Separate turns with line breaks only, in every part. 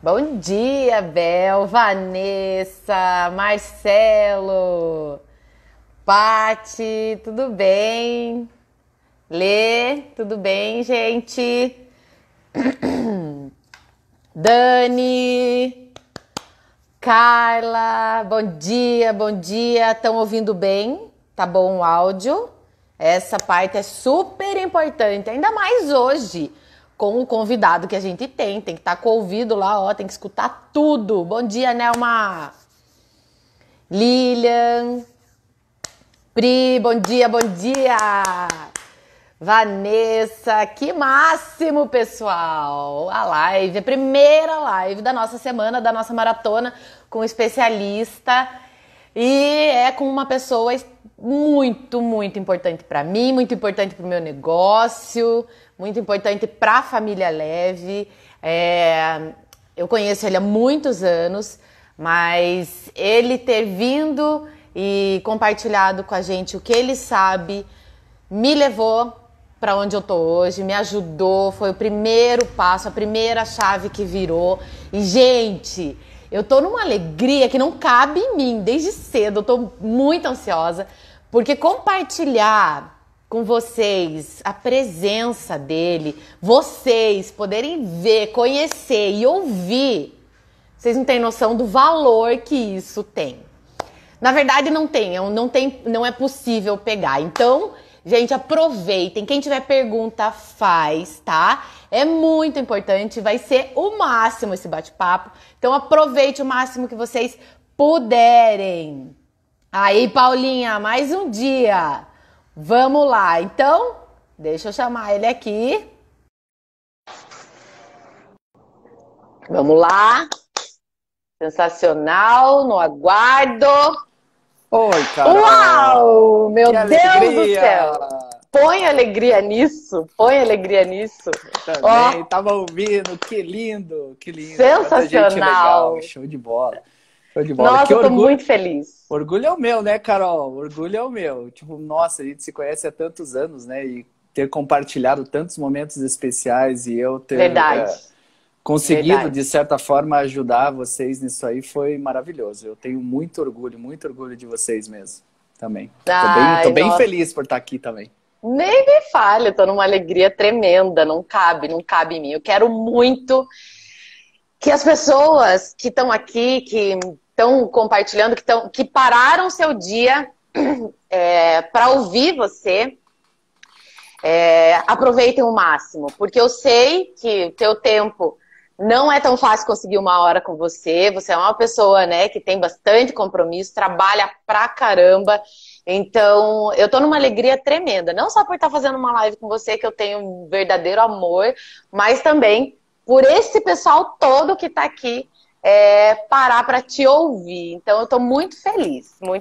Bom dia, Bel, Vanessa, Marcelo, Pati, tudo bem? Lê, tudo bem, gente? Dani, Carla, bom dia, bom dia. Estão ouvindo bem? Tá bom o áudio? Essa parte é super importante, ainda mais hoje, com o convidado que a gente tem que estar com o ouvido lá, ó, tem que escutar tudo. Bom dia, Nelma. Lilian. Pri, bom dia, bom dia. Vanessa, que máximo, pessoal. A live, a primeira live da nossa semana, da nossa maratona, com um especialista. E é com uma pessoa muito, muito importante para mim, muito importante para o meu negócio, muito importante para a família Leve. Eu conheço ele há muitos anos, mas ele ter vindo e compartilhado com a gente o que ele sabe me levou para onde eu tô hoje, me ajudou, foi o primeiro passo, a primeira chave que virou. E, gente, eu tô numa alegria que não cabe em mim desde cedo, eu tô muito ansiosa, porque compartilhar com vocês a presença dele, vocês poderem ver, conhecer e ouvir, vocês não têm noção do valor que isso tem. Na verdade, não é possível pegar. Então, gente, aproveitem. Quem tiver pergunta, faz, tá? É muito importante, vai ser o máximo esse bate-papo. Então, aproveite o máximo que vocês puderem. Aí, Paulinha, mais um dia. Vamos lá. Então, deixa eu chamar ele aqui. Vamos lá. Sensacional, no aguardo.
Oi, Carol!
Uau! Meu
que
Deus
alegria!
do céu! Põe alegria nisso, põe alegria nisso.
Também, tava ouvindo, que lindo, que lindo.
Sensacional!
Gente legal, show de bola. Show de bola.
Nossa,
que
eu tô
orgulho,
muito feliz.
orgulho é o meu, né, Carol? Orgulho é o meu. Tipo, nossa, a gente se conhece há tantos anos, né? E ter compartilhado tantos momentos especiais e eu ter conseguido, de certa forma, ajudar vocês nisso aí foi maravilhoso. Eu tenho muito orgulho de vocês mesmo, também. Tô bem feliz por estar aqui também.
Nem me fale, eu tô numa alegria tremenda, não cabe em mim. Eu quero muito que as pessoas que estão aqui, que estão compartilhando, que pararam seu dia para ouvir você, aproveitem o máximo, porque eu sei que o teu tempo não é tão fácil conseguir uma hora com você. Você é uma pessoa, né, que tem bastante compromisso, trabalha pra caramba. Então, eu tô numa alegria tremenda. Não só por estar fazendo uma live com você, que eu tenho um verdadeiro amor, mas também por esse pessoal todo que tá aqui parar pra te ouvir. Então, eu tô muito feliz mesmo.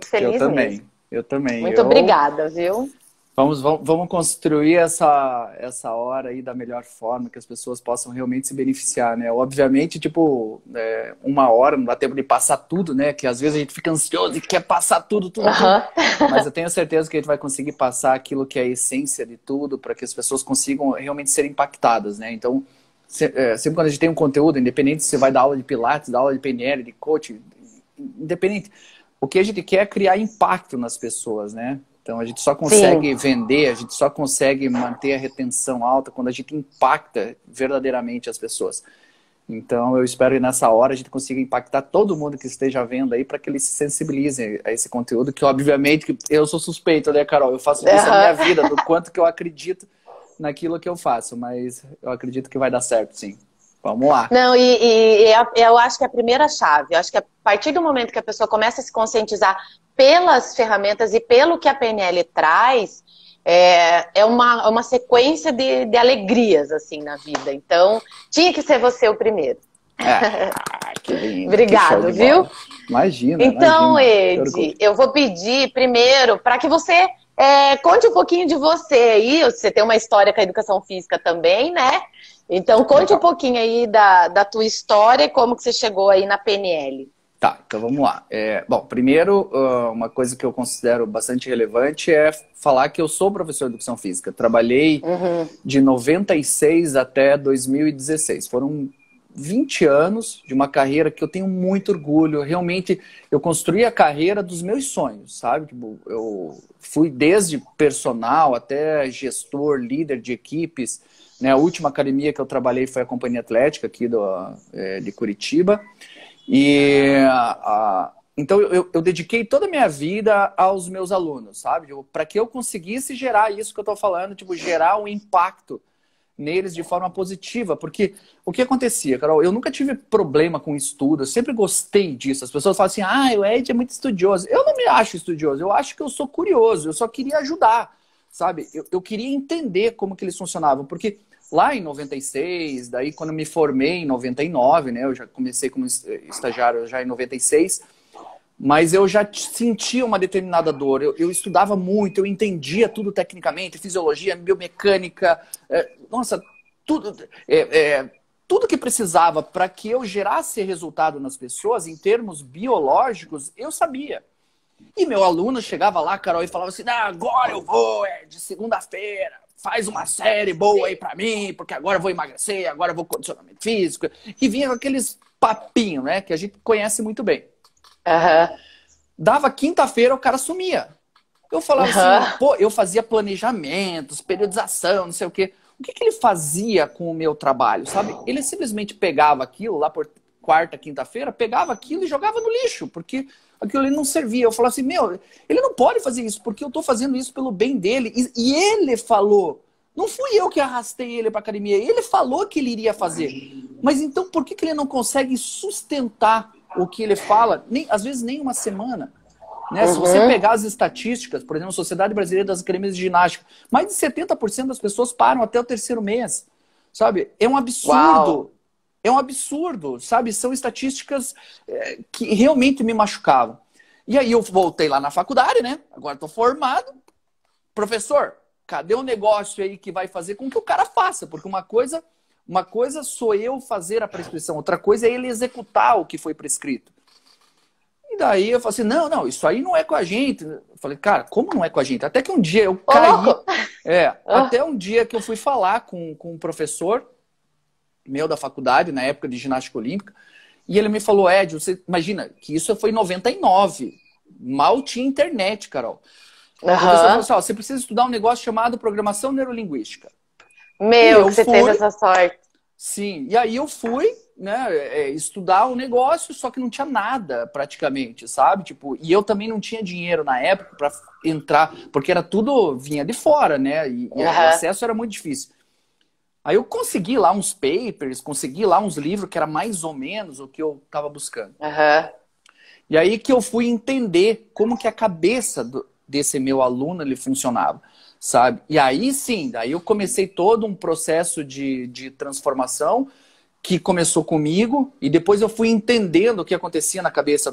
Eu também.
Muito obrigada, viu?
Vamos construir essa hora aí da melhor forma, que as pessoas possam realmente se beneficiar, né? Obviamente, tipo, uma hora não dá tempo de passar tudo, né? Que às vezes a gente fica ansioso e quer passar tudo. Mas eu tenho certeza que a gente vai conseguir passar aquilo que é a essência de tudo, para que as pessoas consigam realmente ser impactadas, né? Então, sempre quando a gente tem um conteúdo, independente se você vai dar aula de Pilates, dar aula de PNL, de coaching, independente, o que a gente quer é criar impacto nas pessoas, né? Então, a gente só consegue vender, a gente só consegue manter a retenção alta quando a gente impacta verdadeiramente as pessoas. Então, eu espero que nessa hora a gente consiga impactar todo mundo que esteja vendo aí para que eles se sensibilizem a esse conteúdo, que obviamente que eu sou suspeito, né, Carol? Eu faço isso na minha vida, do quanto que eu acredito naquilo que eu faço, mas eu acredito que vai dar certo, sim. Vamos lá.
Não, eu acho que é a primeira chave. Eu acho que a partir do momento que a pessoa começa a se conscientizar pelas ferramentas e pelo que a PNL traz, é uma sequência de alegrias, assim, na vida. Então, tinha que ser você o primeiro.
Que lindo.
Obrigado,
que
viu?
Imagina.
Então, Ed, eu vou pedir primeiro para que você conte um pouquinho de você aí. Você tem uma história com a educação física também, né? Então, conte um pouquinho aí da tua história e como que você chegou aí na PNL.
Tá, então vamos lá. Bom, primeiro, uma coisa que eu considero bastante relevante é falar que eu sou professor de educação física. Trabalhei de 96 até 2016. Foram 20 anos de uma carreira que eu tenho muito orgulho. Realmente, eu construí a carreira dos meus sonhos, sabe? Tipo, eu fui desde personal até gestor, líder de equipes, né? A última academia que eu trabalhei foi a Companhia Atlética aqui de Curitiba. Então, eu dediquei toda a minha vida aos meus alunos, sabe? Para que eu conseguisse gerar isso que eu estou falando, tipo, gerar um impacto neles de forma positiva. Porque o que acontecia, Carol? Eu nunca tive problema com estudo, eu sempre gostei disso. As pessoas falam assim, o Ed é muito estudioso. Eu não me acho estudioso, eu acho que eu sou curioso, eu só queria ajudar, sabe? Eu queria entender como que eles funcionavam, porque lá em 96, daí quando eu me formei em 99, né? Eu já comecei como estagiário já em 96, mas eu já sentia uma determinada dor. Eu estudava muito, eu entendia tudo tecnicamente, fisiologia, biomecânica, nossa, tudo, tudo que precisava para que eu gerasse resultado nas pessoas, em termos biológicos, eu sabia. E meu aluno chegava lá, Carol, e falava assim, agora eu vou, de segunda-feira, faz uma série boa aí para mim, porque agora eu vou emagrecer, agora eu vou condicionamento físico. E vinha com aqueles papinhos, né, que a gente conhece muito bem. Dava quinta-feira, o cara sumia. Eu falava assim, pô, eu fazia planejamentos, periodização, não sei o quê. O que ele fazia com o meu trabalho, sabe? Ele simplesmente pegava aquilo lá por quarta, quinta-feira, pegava aquilo e jogava no lixo, porque aquilo ali não servia. Eu falava assim, ele não pode fazer isso, porque eu tô fazendo isso pelo bem dele. E ele falou, não fui eu que arrastei ele pra academia, ele falou que ele iria fazer. Mas então por que ele não consegue sustentar o que ele fala, às vezes nem uma semana, né? Se você pegar as estatísticas, por exemplo, a Sociedade Brasileira das Academias de Ginástica, mais de 70% das pessoas param até o terceiro mês, sabe? É um absurdo. Uau. É um absurdo, sabe? São estatísticas que realmente me machucavam. E aí eu voltei lá na faculdade, né? Agora estou formado. Professor, cadê o negócio aí que vai fazer com que o cara faça? Porque uma coisa sou eu fazer a prescrição, outra coisa é ele executar o que foi prescrito. E daí eu falei assim, não, isso aí não é com a gente. Eu falei, cara, como não é com a gente? Até que um dia eu caí. Até um dia que eu fui falar com um professor meu da faculdade, na época de ginástica olímpica, e ele me falou, Ed, você imagina que isso foi em 99. Mal tinha internet, Carol. O professor falou assim, você precisa estudar um negócio chamado programação neurolinguística.
Você teve essa sorte.
Sim, e aí eu fui, né, estudar o negócio, só que não tinha nada praticamente, sabe? Tipo, e eu também não tinha dinheiro na época para entrar, porque era tudo, vinha de fora, né? E o acesso era muito difícil. Aí eu consegui lá uns papers, consegui lá uns livros que era mais ou menos o que eu estava buscando. E aí que eu fui entender como que a cabeça desse meu aluno ele funcionava. Sabe? E aí sim, daí eu comecei todo um processo de transformação que começou comigo e depois eu fui entendendo o que acontecia na cabeça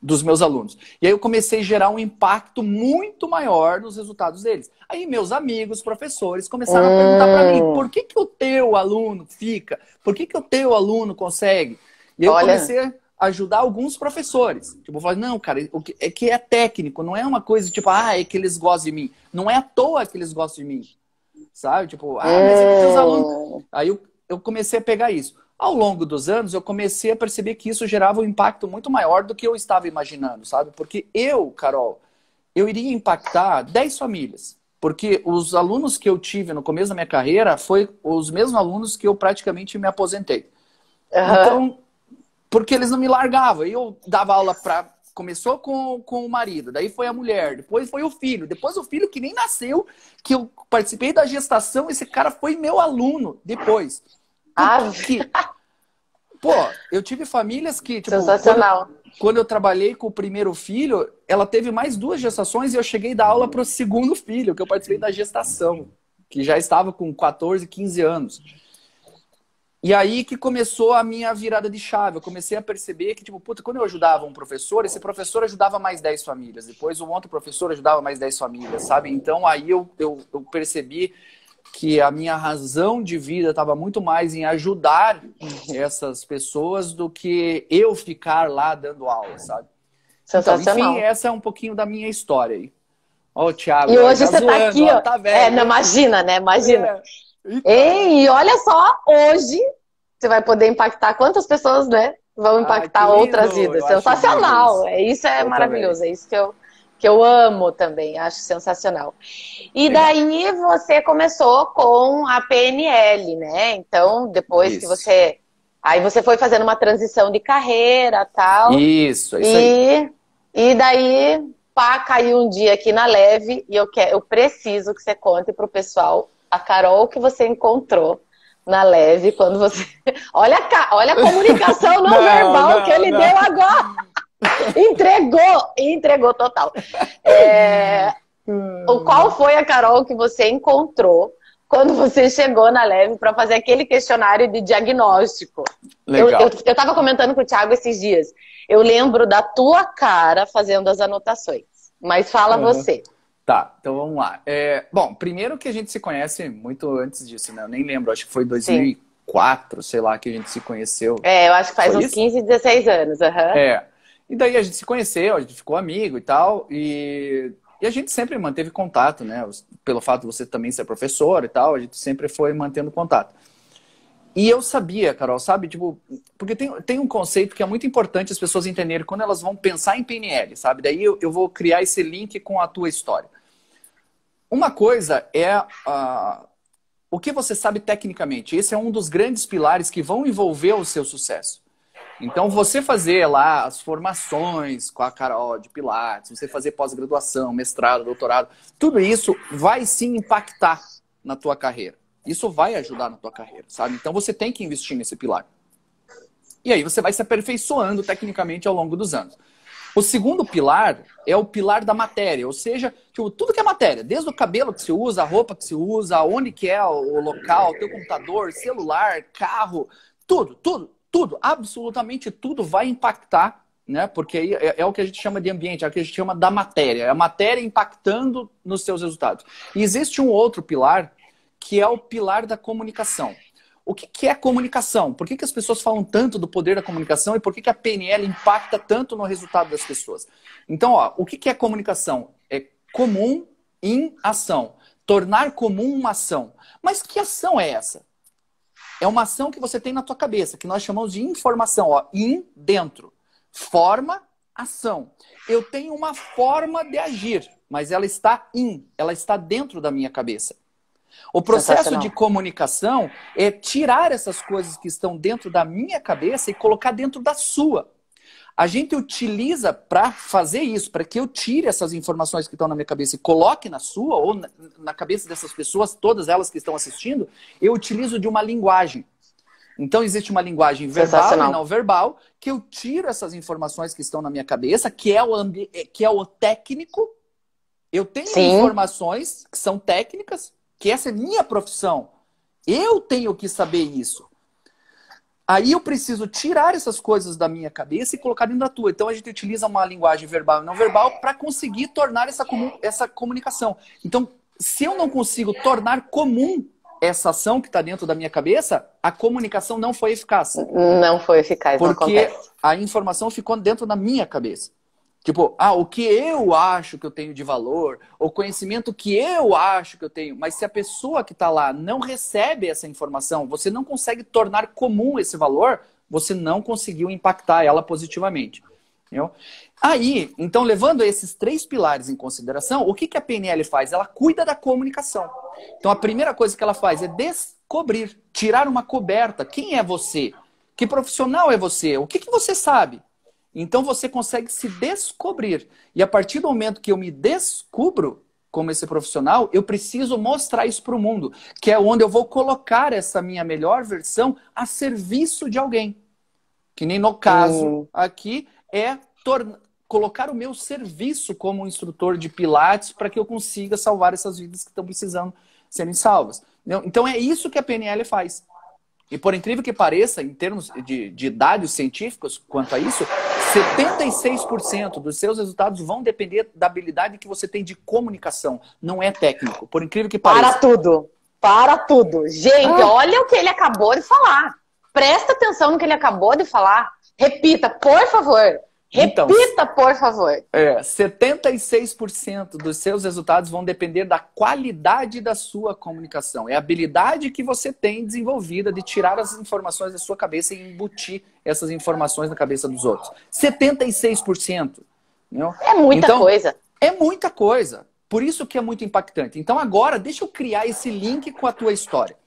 dos meus alunos. E aí eu comecei a gerar um impacto muito maior nos resultados deles. Aí meus amigos, professores, começaram a perguntar para mim, por que o teu aluno fica? Por que o teu aluno consegue? E eu comecei a ajudar alguns professores. Tipo, eu falei, não, cara, é que é técnico, não é uma coisa tipo, é que eles gostam de mim. Não é à toa que eles gostam de mim. Sabe? Tipo, mas é que teus alunos... Aí eu comecei a pegar isso. Ao longo dos anos, eu comecei a perceber que isso gerava um impacto muito maior do que eu estava imaginando, sabe? Porque Carol, eu iria impactar 10 famílias. Porque os alunos que eu tive no começo da minha carreira foi os mesmos alunos que eu praticamente me aposentei. Então, porque eles não me largavam. Eu dava aula para... Começou com o marido, daí foi a mulher, depois foi o filho, depois o filho que nem nasceu, que eu participei da gestação, esse cara foi meu aluno depois. Porque, pô, eu tive famílias que, tipo,
sensacional.
Quando eu trabalhei com o primeiro filho, ela teve mais 2 gestações e eu cheguei a dar aula para o segundo filho, que eu participei da gestação, que já estava com 14, 15 anos. E aí que começou a minha virada de chave. Eu comecei a perceber que, tipo, puta, quando eu ajudava um professor, esse professor ajudava mais 10 famílias. Depois um outro professor ajudava mais 10 famílias, sabe? Então aí eu percebi que a minha razão de vida estava muito mais em ajudar essas pessoas do que eu ficar lá dando aula, sabe?
Sensacional.
Então, enfim, essa é um pouquinho da minha história aí. Ó, o Thiago.
E hoje você tá aqui, ó.
Tá velho,
não, imagina, né? Imagina. Ei, e olha só, hoje você vai poder impactar quantas pessoas, né? Vão impactar
que
outras
lindo!
vidas.
Eu acho
Sensacional!
lindo
Isso é
eu
maravilhoso.
também.
É isso que eu amo também. Acho sensacional. E
Legal.
daí você começou com a PNL, né? Então, depois que
Isso.
você... Aí você foi fazendo uma transição de carreira, tal.
Isso, é isso aí.
E daí, pá, caiu um dia aqui na Leve e eu preciso que você conte pro pessoal a Carol que você encontrou na Leve quando você... Olha a comunicação não
Não,
verbal que
não,
ele
não.
deu agora. Entregou total. Qual foi a Carol que você encontrou quando você chegou na Leve para fazer aquele questionário de diagnóstico?
Legal.
Eu tava comentando com o Thiago esses dias. Eu lembro da tua cara fazendo as anotações. Mas fala
Uhum.
você.
Tá, então vamos lá. Bom, primeiro que a gente se conhece muito antes disso, né? Eu nem lembro, acho que foi
Sim.
2004, sei lá, que a gente se conheceu.
Eu acho que faz
Foi
uns
isso?
15, 16 anos. Uhum.
E daí a gente se conheceu, a gente ficou amigo e tal, e a gente sempre manteve contato, né? Pelo fato de você também ser professor e tal, a gente sempre foi mantendo contato. E eu sabia, Carol, sabe? Tipo, porque tem um conceito que é muito importante as pessoas entenderem quando elas vão pensar em PNL, sabe? Daí eu vou criar esse link com a tua história. Uma coisa é o que você sabe tecnicamente. Esse é um dos grandes pilares que vão envolver o seu sucesso. Então, você fazer lá as formações com a Carol de Pilates, você fazer pós-graduação, mestrado, doutorado, tudo isso vai sim impactar na tua carreira. Isso vai ajudar na tua carreira, sabe? Então, você tem que investir nesse pilar. E aí, você vai se aperfeiçoando tecnicamente ao longo dos anos. O segundo pilar é o pilar da matéria, ou seja, tipo, tudo que é matéria, desde o cabelo que se usa, a roupa que se usa, onde que é o local, teu computador, celular, carro, tudo, absolutamente tudo vai impactar, né? Porque aí é o que a gente chama de ambiente, é o que a gente chama da matéria, é a matéria impactando nos seus resultados. E existe um outro pilar, que é o pilar da comunicação. O que é comunicação? Por que as pessoas falam tanto do poder da comunicação e por que a PNL impacta tanto no resultado das pessoas? Então, o que é comunicação? É comum em ação. Tornar comum uma ação. Mas que ação é essa? É uma ação que você tem na tua cabeça, que nós chamamos de informação. Dentro. Forma, ação. Eu tenho uma forma de agir, mas ela está ela está dentro da minha cabeça. O processo de comunicação é tirar essas coisas que estão dentro da minha cabeça e colocar dentro da sua. A gente utiliza para fazer isso, para que eu tire essas informações que estão na minha cabeça e coloque na sua ou na cabeça dessas pessoas, todas elas que estão assistindo, eu utilizo de uma linguagem. Então existe uma linguagem verbal e não verbal, que eu tiro essas informações que estão na minha cabeça, que é o técnico. Eu tenho informações que são técnicas, que essa é minha profissão. Eu tenho que saber isso. Aí eu preciso tirar essas coisas da minha cabeça e colocar dentro da tua. Então a gente utiliza uma linguagem verbal e não verbal para conseguir tornar essa comunicação. Então, se eu não consigo tornar comum essa ação que está dentro da minha cabeça, a comunicação não foi eficaz.
Não foi eficaz,
porque a informação ficou dentro da minha cabeça. Tipo, o que eu acho que eu tenho de valor, o conhecimento que eu acho que eu tenho, mas se a pessoa que está lá não recebe essa informação, você não consegue tornar comum esse valor, você não conseguiu impactar ela positivamente. Entendeu? Aí, então, levando esses 3 pilares em consideração, o que a PNL faz? Ela cuida da comunicação. Então, a primeira coisa que ela faz é descobrir, tirar uma coberta. Quem é você? Que profissional é você? O que você sabe? Então você consegue se descobrir. E a partir do momento que eu me descubro como esse profissional, eu preciso mostrar isso para o mundo, que é onde eu vou colocar essa minha melhor versão a serviço de alguém. Que nem no caso aqui é colocar o meu serviço como instrutor de Pilates para que eu consiga salvar essas vidas que estão precisando serem salvas. Então é isso que a PNL faz. E por incrível que pareça, em termos de dados científicos quanto a isso, 76% dos seus resultados vão depender da habilidade que você tem de comunicação. Não é técnico, por incrível que pareça.
Para tudo. Gente, olha o que ele acabou de falar. Presta atenção no que ele acabou de falar. Repita, por favor.
Então,
Repita, por favor.
76% dos seus resultados vão depender da qualidade da sua comunicação. É a habilidade que você tem desenvolvida de tirar as informações da sua cabeça e embutir essas informações na cabeça dos outros. 76%. Entendeu?
É muita coisa.
É muita coisa. Por isso que é muito impactante. Então agora, deixa eu criar esse link com a tua história.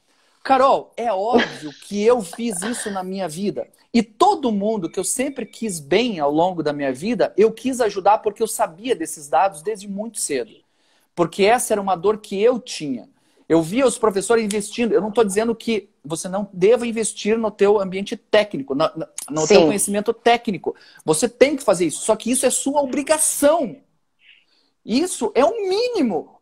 Carol, é óbvio que eu fiz isso na minha vida. E todo mundo que eu sempre quis bem ao longo da minha vida, eu quis ajudar porque eu sabia desses dados desde muito cedo. Porque essa era uma dor que eu tinha. Eu via os professores investindo. Eu não estou dizendo que você não deva investir no teu ambiente técnico, no teu conhecimento técnico. Você tem que fazer isso. Só que isso é sua obrigação. Isso é o mínimo.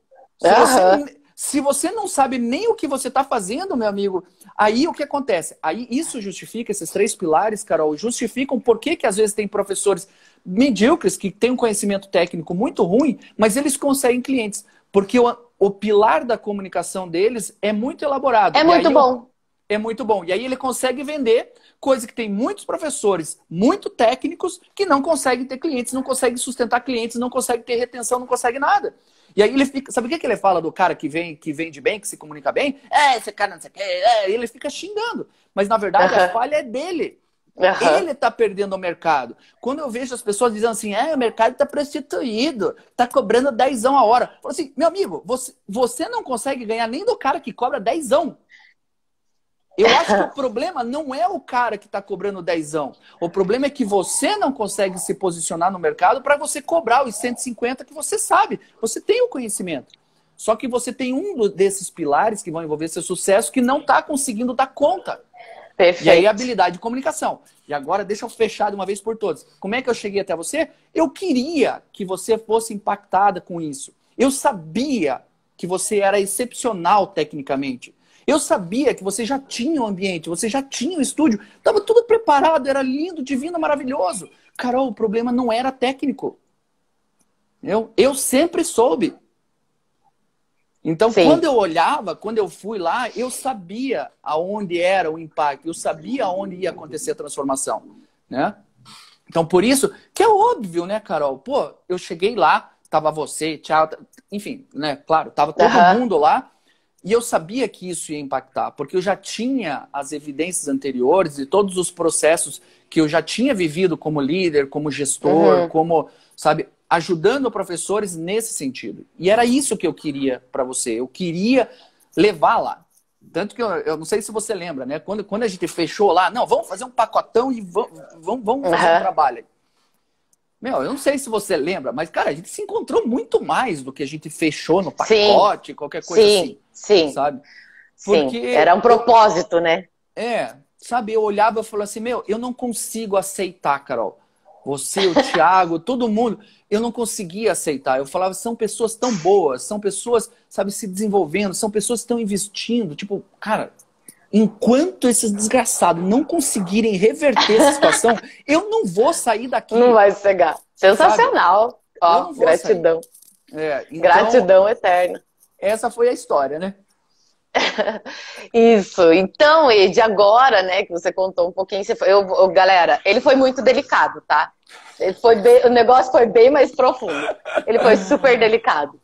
Se você não sabe nem o que você está fazendo, meu amigo, aí o que acontece? Aí isso justifica, esses 3 pilares, Carol, justificam por que às vezes tem professores medíocres que têm um conhecimento técnico muito ruim, mas eles conseguem clientes. Porque o pilar da comunicação deles é muito elaborado.
É muito bom.
É muito bom. E aí ele consegue vender, coisa que tem muitos professores muito técnicos que não conseguem ter clientes, não conseguem sustentar clientes, não conseguem ter retenção, não conseguem nada. E aí ele fica... Sabe o que ele fala do cara que vende bem, que se comunica bem? Esse cara não sei o que. Ele fica xingando. Mas na verdade a falha é dele. Ele está perdendo o mercado. Quando eu vejo as pessoas dizendo assim, o mercado está prostituído, está cobrando 10 a hora. Eu falo assim, meu amigo, você não consegue ganhar nem do cara que cobra 10. Eu acho que o problema não é o cara que está cobrando 10. O problema é que você não consegue se posicionar no mercado para você cobrar os 150 que você sabe. Você tem o conhecimento. Só que você tem um desses pilares que vão envolver seu sucesso que não está conseguindo dar conta.
Perfeito.
E aí a habilidade de comunicação. E agora deixa eu fechar de uma vez por todas. Como é que eu cheguei até você? Eu queria que você fosse impactada com isso. Eu sabia que você era excepcional tecnicamente. Eu sabia que você já tinha o ambiente, você já tinha o estúdio. Estava tudo preparado, era lindo, divino, maravilhoso. Carol, o problema não era técnico. Eu sempre soube. Então, quando eu olhava, quando eu fui lá, eu sabia aonde era o impacto, eu sabia aonde ia acontecer a transformação, né? Então, por isso, que é óbvio, né, Carol? Pô, eu cheguei lá, tava você, tchau, enfim, né, claro, tava todo mundo lá, e eu sabia que isso ia impactar, porque eu já tinha as evidências anteriores e todos os processos que eu já tinha vivido como líder, como gestor, como, sabe, ajudando professores nesse sentido. E era isso que eu queria para você. Eu queria levar lá. Tanto que eu não sei se você lembra, né? Quando a gente fechou lá, não, vamos fazer um pacotão e vamos fazer um trabalho. Meu, eu não sei se você lembra, mas, cara, a gente se encontrou muito mais do que a gente fechou no pacote, qualquer coisa assim.
Sim,
sabe?
Porque era um propósito, né?
Sabe? Eu olhava e falava assim, meu, eu não consigo aceitar, Carol. Você, o Thiago, todo mundo, eu não conseguia aceitar. Eu falava, são pessoas tão boas, são pessoas, sabe, se desenvolvendo, são pessoas que estão investindo. Tipo, cara, enquanto esses desgraçados não conseguirem reverter essa situação, eu não vou sair daqui.
Não vai chegar. Sensacional. Ó, gratidão.
Então,
gratidão eterna.
Essa foi a história, né?
Isso. Então, Ed, agora, né, que você contou um pouquinho, galera, ele foi muito delicado, tá? O negócio foi bem mais profundo. Ele foi super delicado.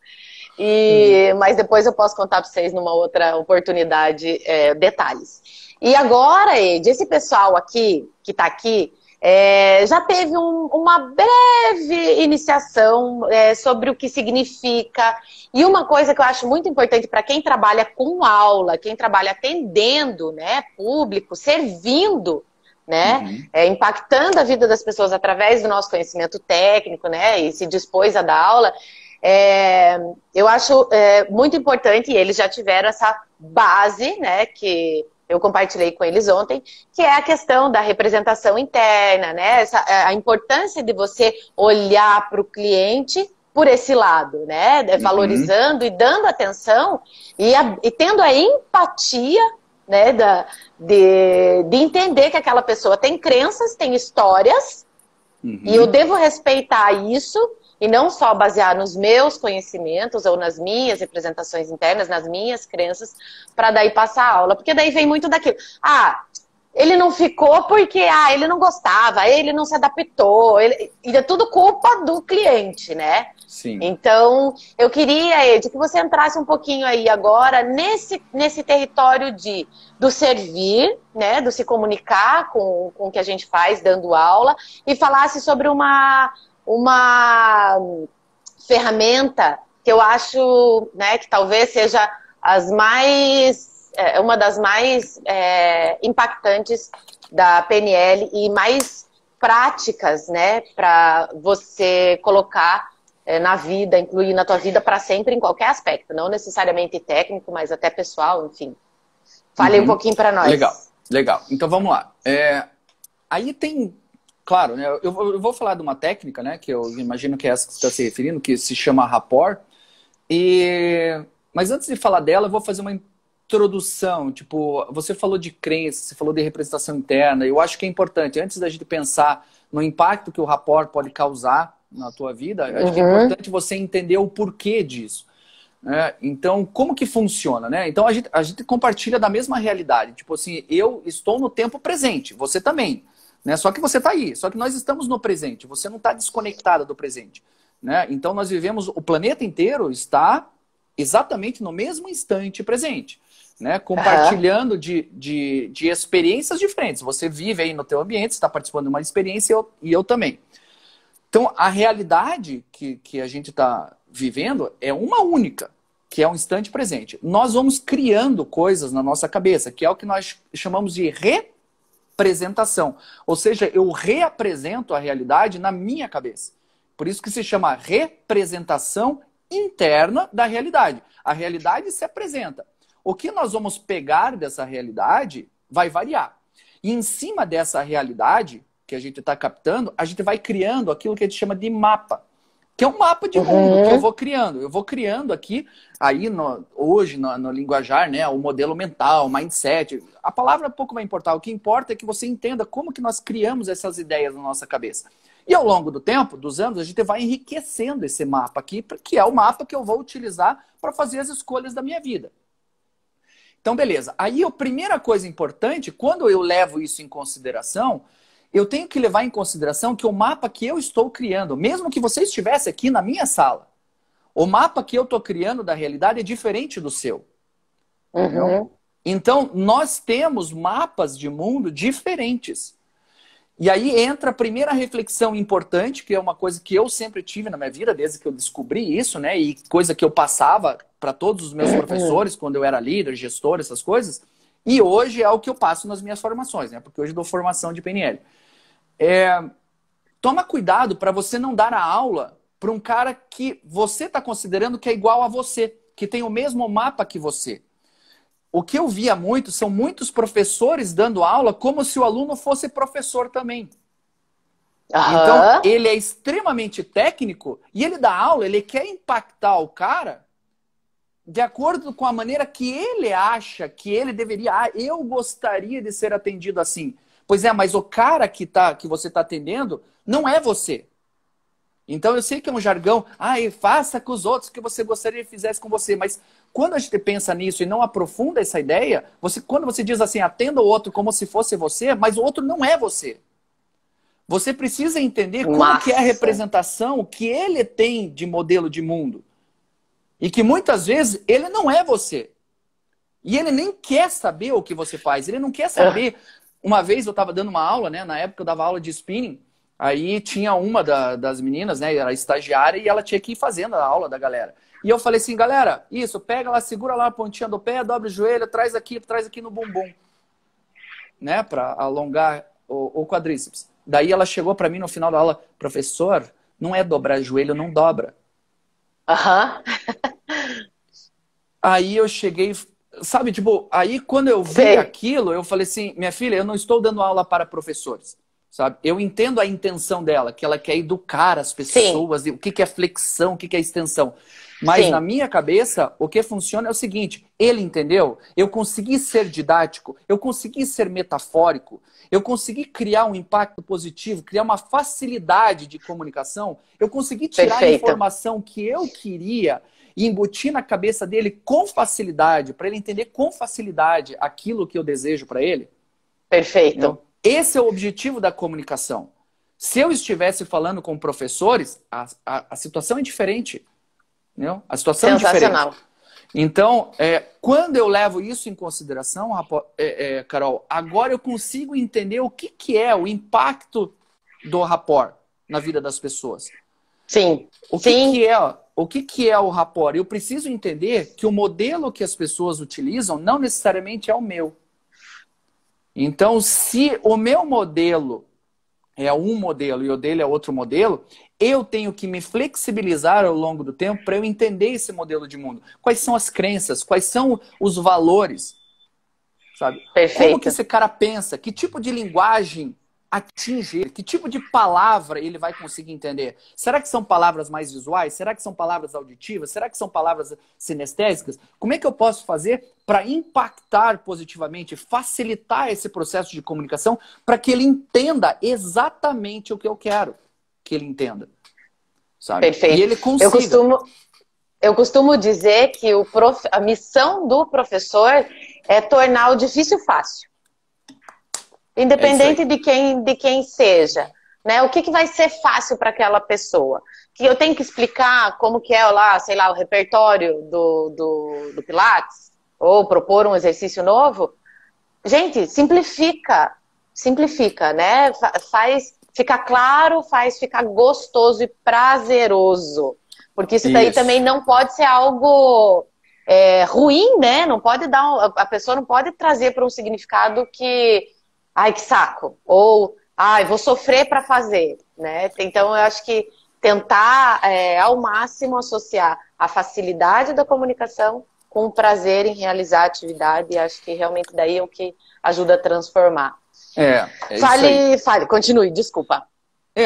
Mas depois eu posso contar para vocês numa outra oportunidade detalhes. E agora, Ed, esse pessoal aqui, que tá aqui, já teve uma breve iniciação sobre o que significa. E uma coisa que eu acho muito importante para quem trabalha com aula, quem trabalha atendendo, né, público, servindo, né, impactando a vida das pessoas através do nosso conhecimento técnico, né, e se dispôs a dar aula, eu acho muito importante, e eles já tiveram essa base, né, que eu compartilhei com eles ontem, que é a questão da representação interna, né? A importância de você olhar para o cliente por esse lado, né? Valorizando e dando atenção e tendo a empatia, né? De entender que aquela pessoa tem crenças, tem histórias, e eu devo respeitar isso, e não só basear nos meus conhecimentos ou nas minhas representações internas, nas minhas crenças, para daí passar a aula. Porque daí vem muito daquilo. ele não ficou porque ele não gostava, ele não se adaptou, e é tudo culpa do cliente, né?
Sim.
Então, eu queria, Ed, que você entrasse um pouquinho aí agora nesse território do servir, né? Do se comunicar com o que a gente faz dando aula e falasse sobre uma ferramenta que eu acho, né, que talvez seja uma das mais impactantes da PNL e mais práticas, né, para você colocar na vida, incluir na tua vida para sempre em qualquer aspecto, não necessariamente técnico, mas até pessoal, enfim. Fale um pouquinho para nós.
Legal, legal. Então vamos lá. Aí tem, claro, né, eu vou falar de uma técnica, né, que eu imagino que é essa que você está se referindo, que se chama rapport. Mas antes de falar dela, eu vou fazer uma introdução. Tipo, você falou de crença, você falou de representação interna. Eu acho que é importante, antes da gente pensar no impacto que o rapport pode causar na tua vida, eu acho que é importante você entender o porquê disso. Né? Então, como que funciona? Né? Então, a gente compartilha da mesma realidade. Tipo assim, eu estou no tempo presente, você também. Né? Só que você está aí, só que nós estamos no presente. Você não está desconectada do presente. Né? Então, nós vivemos, o planeta inteiro está exatamente no mesmo instante presente. Né? Compartilhando de experiências diferentes. Você vive aí no teu ambiente, você está participando de uma experiência e eu também. Então, a realidade que a gente está vivendo é uma única, que é um instante presente. Nós vamos criando coisas na nossa cabeça, que é o que nós chamamos de representação. Ou seja, eu reapresento a realidade na minha cabeça. Por isso que se chama representação interna da realidade. A realidade se apresenta. O que nós vamos pegar dessa realidade vai variar. E em cima dessa realidade que a gente está captando, a gente vai criando aquilo que a gente chama de mapa. Que é um mapa de mundo que eu vou criando. Eu vou criando aqui, aí hoje no linguajar, né, o modelo mental, o mindset. A palavra pouco vai importar. O que importa é que você entenda como que nós criamos essas ideias na nossa cabeça. E ao longo do tempo, dos anos, a gente vai enriquecendo esse mapa aqui, que é o mapa que eu vou utilizar para fazer as escolhas da minha vida. Então, beleza. Aí a primeira coisa importante, quando eu levo isso em consideração, eu tenho que levar em consideração que o mapa que eu estou criando, mesmo que você estivesse aqui na minha sala, o mapa que eu estou criando da realidade é diferente do seu. Então, nós temos mapas de mundo diferentes. E aí entra a primeira reflexão importante, que é uma coisa que eu sempre tive na minha vida, desde que eu descobri isso, né? E coisa que eu passava para todos os meus professores, quando eu era líder, gestor, essas coisas. E hoje é o que eu passo nas minhas formações, né? Porque hoje eu dou formação de PNL. Toma cuidado para você não dar a aula para um cara que você está considerando que é igual a você, que tem o mesmo mapa que você. O que eu via muito são muitos professores dando aula como se o aluno fosse professor também. Então, ele é extremamente técnico e ele dá aula, ele quer impactar o cara de acordo com a maneira que ele acha que ele deveria. Eu gostaria de ser atendido assim. Pois é, mas o cara que você está atendendo não é você. Então eu sei que é um jargão, faça com os outros o que você gostaria que fizesse com você, mas quando a gente pensa nisso e não aprofunda essa ideia, quando você diz assim, atenda o outro como se fosse você, mas o outro não é você. Você precisa entender como que é a representação que ele tem de modelo de mundo. E que muitas vezes ele não é você. E ele nem quer saber o que você faz, ele não quer saber. Uma vez eu estava dando uma aula, né? Na época eu dava aula de spinning. Aí tinha uma das meninas, né? Era estagiária e ela tinha que ir fazendo a aula da galera. E eu falei assim, galera, isso, pega lá, segura lá a pontinha do pé, dobra o joelho, traz aqui no bumbum. Né? Para alongar o quadríceps. Daí ela chegou para mim no final da aula, professor, não é dobrar joelho, não dobra. Aí eu cheguei, sabe, tipo, aí quando eu vi aquilo, eu falei assim, minha filha, eu não estou dando aula para professores. Sabe? Eu entendo a intenção dela, que ela quer educar as pessoas, o que é flexão, o que é extensão. Mas na minha cabeça, o que funciona é o seguinte, ele entendeu? Eu consegui ser didático, eu consegui ser metafórico, eu consegui criar um impacto positivo, criar uma facilidade de comunicação, eu consegui tirar a informação que eu queria e embutir na cabeça dele com facilidade, para ele entender com facilidade aquilo que eu desejo para ele.
Perfeito.
Entendeu? Esse é o objetivo da comunicação. Se eu estivesse falando com professores, a situação é diferente. Entendeu? A situação é diferente.
Sensacional.
Então, quando eu levo isso em consideração, Carol, agora eu consigo entender o que é o impacto do rapport na vida das pessoas.
Sim.
O que é o rapport? Eu preciso entender que o modelo que as pessoas utilizam não necessariamente é o meu. Então, se o meu modelo é um modelo e o dele é outro modelo, eu tenho que me flexibilizar ao longo do tempo para eu entender esse modelo de mundo. Quais são as crenças? Quais são os valores? Sabe?
Perfeito.
Como que esse cara pensa? Que tipo de linguagem atinge ele? Que tipo de palavra ele vai conseguir entender? Será que são palavras mais visuais? Será que são palavras auditivas? Será que são palavras sinestésicas? Como é que eu posso fazer para impactar positivamente, facilitar esse processo de comunicação para que ele entenda exatamente o que eu quero que ele entenda? Sabe?
Perfeito.
E ele consiga.
Eu costumo dizer que a missão do professor é tornar o difícil fácil. Independente de quem seja, né? O que vai ser fácil para aquela pessoa? Que eu tenho que explicar como que é lá, sei lá, o repertório do Pilates? Ou propor um exercício novo? Gente, simplifica, né? Fica claro, faz ficar gostoso e prazeroso. Porque isso daí também não pode ser algo ruim, né? Não pode a pessoa não pode trazer para um significado que... Ai, que saco. Ou, ai, vou sofrer para fazer, né? Então, eu acho que tentar, ao máximo, associar a facilidade da comunicação com o prazer em realizar a atividade. E acho que realmente daí é o que ajuda a transformar. Fale, continue, desculpa.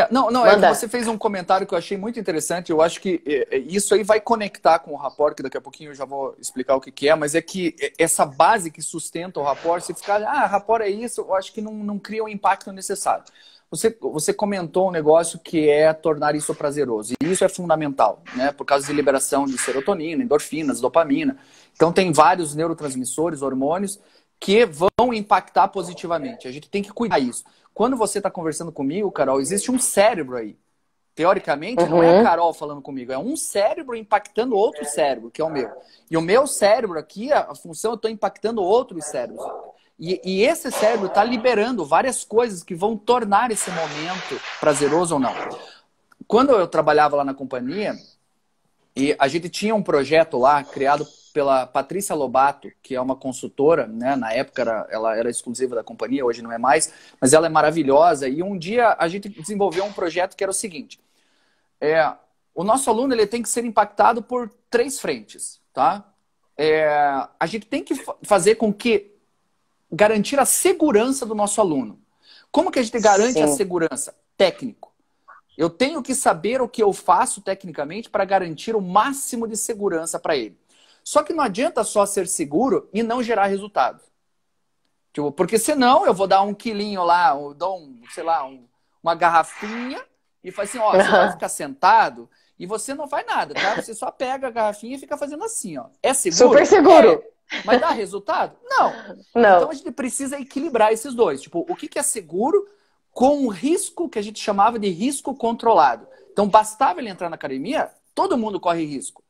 Não, é que você fez um comentário que eu achei muito interessante. Eu acho que isso aí vai conectar com o rapport, que daqui a pouquinho eu já vou explicar o que é, mas é que essa base que sustenta o rapport, se ficar, rapport é isso, eu acho que não cria o impacto necessário. Você comentou um negócio que é tornar isso prazeroso, e isso é fundamental, né? Por causa de liberação de serotonina, endorfinas, dopamina. Então tem vários neurotransmissores, hormônios, que vão impactar positivamente. A gente tem que cuidar disso. Quando você está conversando comigo, Carol, existe um cérebro aí. Teoricamente, não é a Carol falando comigo, é um cérebro impactando outro cérebro, que é o meu. E o meu cérebro aqui, a função, eu estou impactando outros cérebros. E esse cérebro está liberando várias coisas que vão tornar esse momento prazeroso ou não. Quando eu trabalhava lá na companhia, e a gente tinha um projeto lá, criado pela Patrícia Lobato, que é uma consultora, né? Na época ela era exclusiva da companhia, hoje não é mais, mas ela é maravilhosa. E um dia a gente desenvolveu um projeto que era o seguinte: o nosso aluno ele tem que ser impactado por 3 frentes, tá? A gente tem que fazer com que garantir a segurança do nosso aluno. Como que a gente garante a segurança? Técnico. Eu tenho que saber o que eu faço tecnicamente para garantir o máximo de segurança para ele. Só que não adianta só ser seguro e não gerar resultado. Tipo, porque senão eu vou dar 1 quilinho lá, eu dou uma garrafinha e falo assim, ó, você vai ficar sentado e você não faz nada, tá? Você só pega a garrafinha e fica fazendo assim, ó. É seguro?
Super seguro.
Mas dá resultado? Não. Então a gente precisa equilibrar esses dois. Tipo, o que é seguro com um risco que a gente chamava de risco controlado. Então bastava ele entrar na academia, todo mundo corre risco.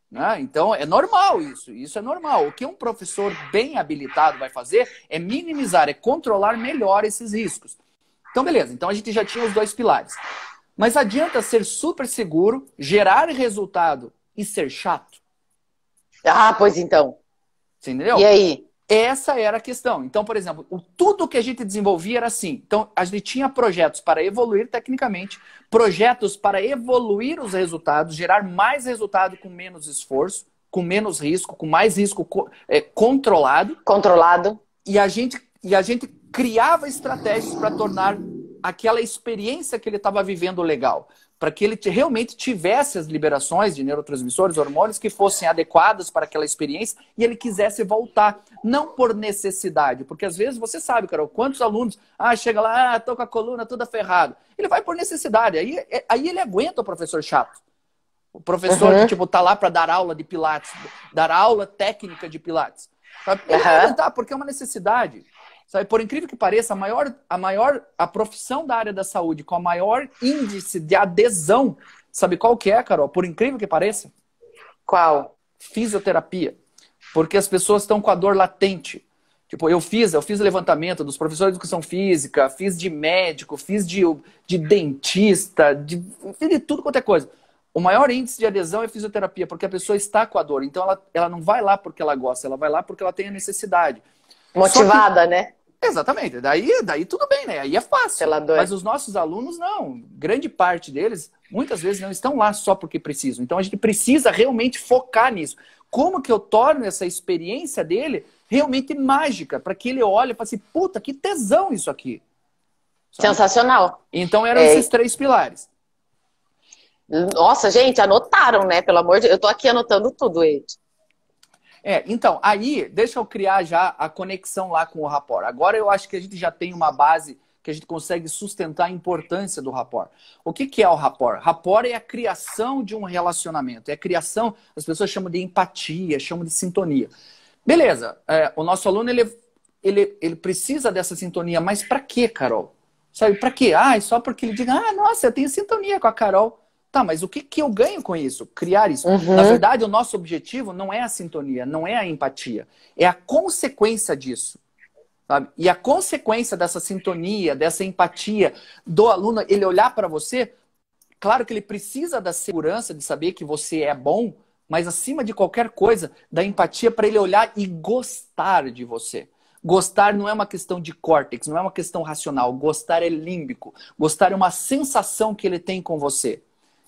Né? Então é normal isso é normal. O que um professor bem habilitado vai fazer é minimizar, é controlar melhor esses riscos. Então beleza, então a gente já tinha os 2 pilares. Mas adianta ser super seguro, gerar resultado e ser chato?
Pois então.
Você entendeu?
E aí?
Essa era a questão. Então, por exemplo, tudo que a gente desenvolvia era assim. Então, a gente tinha projetos para evoluir tecnicamente, projetos para evoluir os resultados, gerar mais resultado com menos esforço, com menos risco, com mais risco controlado.
Controlado.
E a gente criava estratégias para tornar aquela experiência que ele estava vivendo legal. Para que ele realmente tivesse as liberações de neurotransmissores, hormônios que fossem adequadas para aquela experiência e ele quisesse voltar. Não por necessidade, porque às vezes você sabe, Carol, quantos alunos, chega lá, tô com a coluna toda ferrada. Ele vai por necessidade, aí ele aguenta o professor chato. O professor que, tipo, tá lá para dar aula de Pilates, dar aula técnica de Pilates. Ele vai aguentar, porque é uma necessidade. Sabe, por incrível que pareça, a profissão da área da saúde com a maior índice de adesão, sabe qual que é, Carol? Por incrível que pareça?
Qual?
Fisioterapia. Porque as pessoas estão com a dor latente. Tipo, eu fiz levantamento dos professores de educação física, fiz de médico, fiz de dentista, fiz de tudo quanto é coisa. O maior índice de adesão é fisioterapia, porque a pessoa está com a dor. Então, ela não vai lá porque ela gosta, ela vai lá porque ela tem a necessidade.
Motivada, né?
Exatamente. Daí tudo bem, né? Aí é fácil. Mas os nossos alunos, não. Grande parte deles, muitas vezes, não estão lá só porque precisam. Então, a gente precisa realmente focar nisso. Como que eu torno essa experiência dele realmente mágica? Para que ele olhe e fale assim, puta, que tesão isso aqui. Sabe?
Sensacional.
Então, eram esses 3 pilares.
Nossa, gente, anotaram, né? Pelo amor de Deus. Eu tô aqui anotando tudo, Ed.
Então, aí, deixa eu criar já a conexão lá com o rapport. Agora eu acho que a gente já tem uma base que a gente consegue sustentar a importância do rapport. O que é o rapport? Rapport é a criação de um relacionamento. É a criação, as pessoas chamam de empatia, chamam de sintonia. Beleza, o nosso aluno, ele precisa dessa sintonia, mas para quê, Carol? Sabe, para quê? É só porque ele diga, nossa, eu tenho sintonia com a Carol. Tá, mas o que eu ganho com isso? Criar isso. Na verdade, o nosso objetivo não é a sintonia, não é a empatia. É a consequência disso. Sabe? E a consequência dessa sintonia, dessa empatia do aluno, ele olhar para você, claro que ele precisa da segurança de saber que você é bom, mas acima de qualquer coisa, da empatia para ele olhar e gostar de você. Gostar não é uma questão de córtex, não é uma questão racional. Gostar é límbico. Gostar é uma sensação que ele tem com você.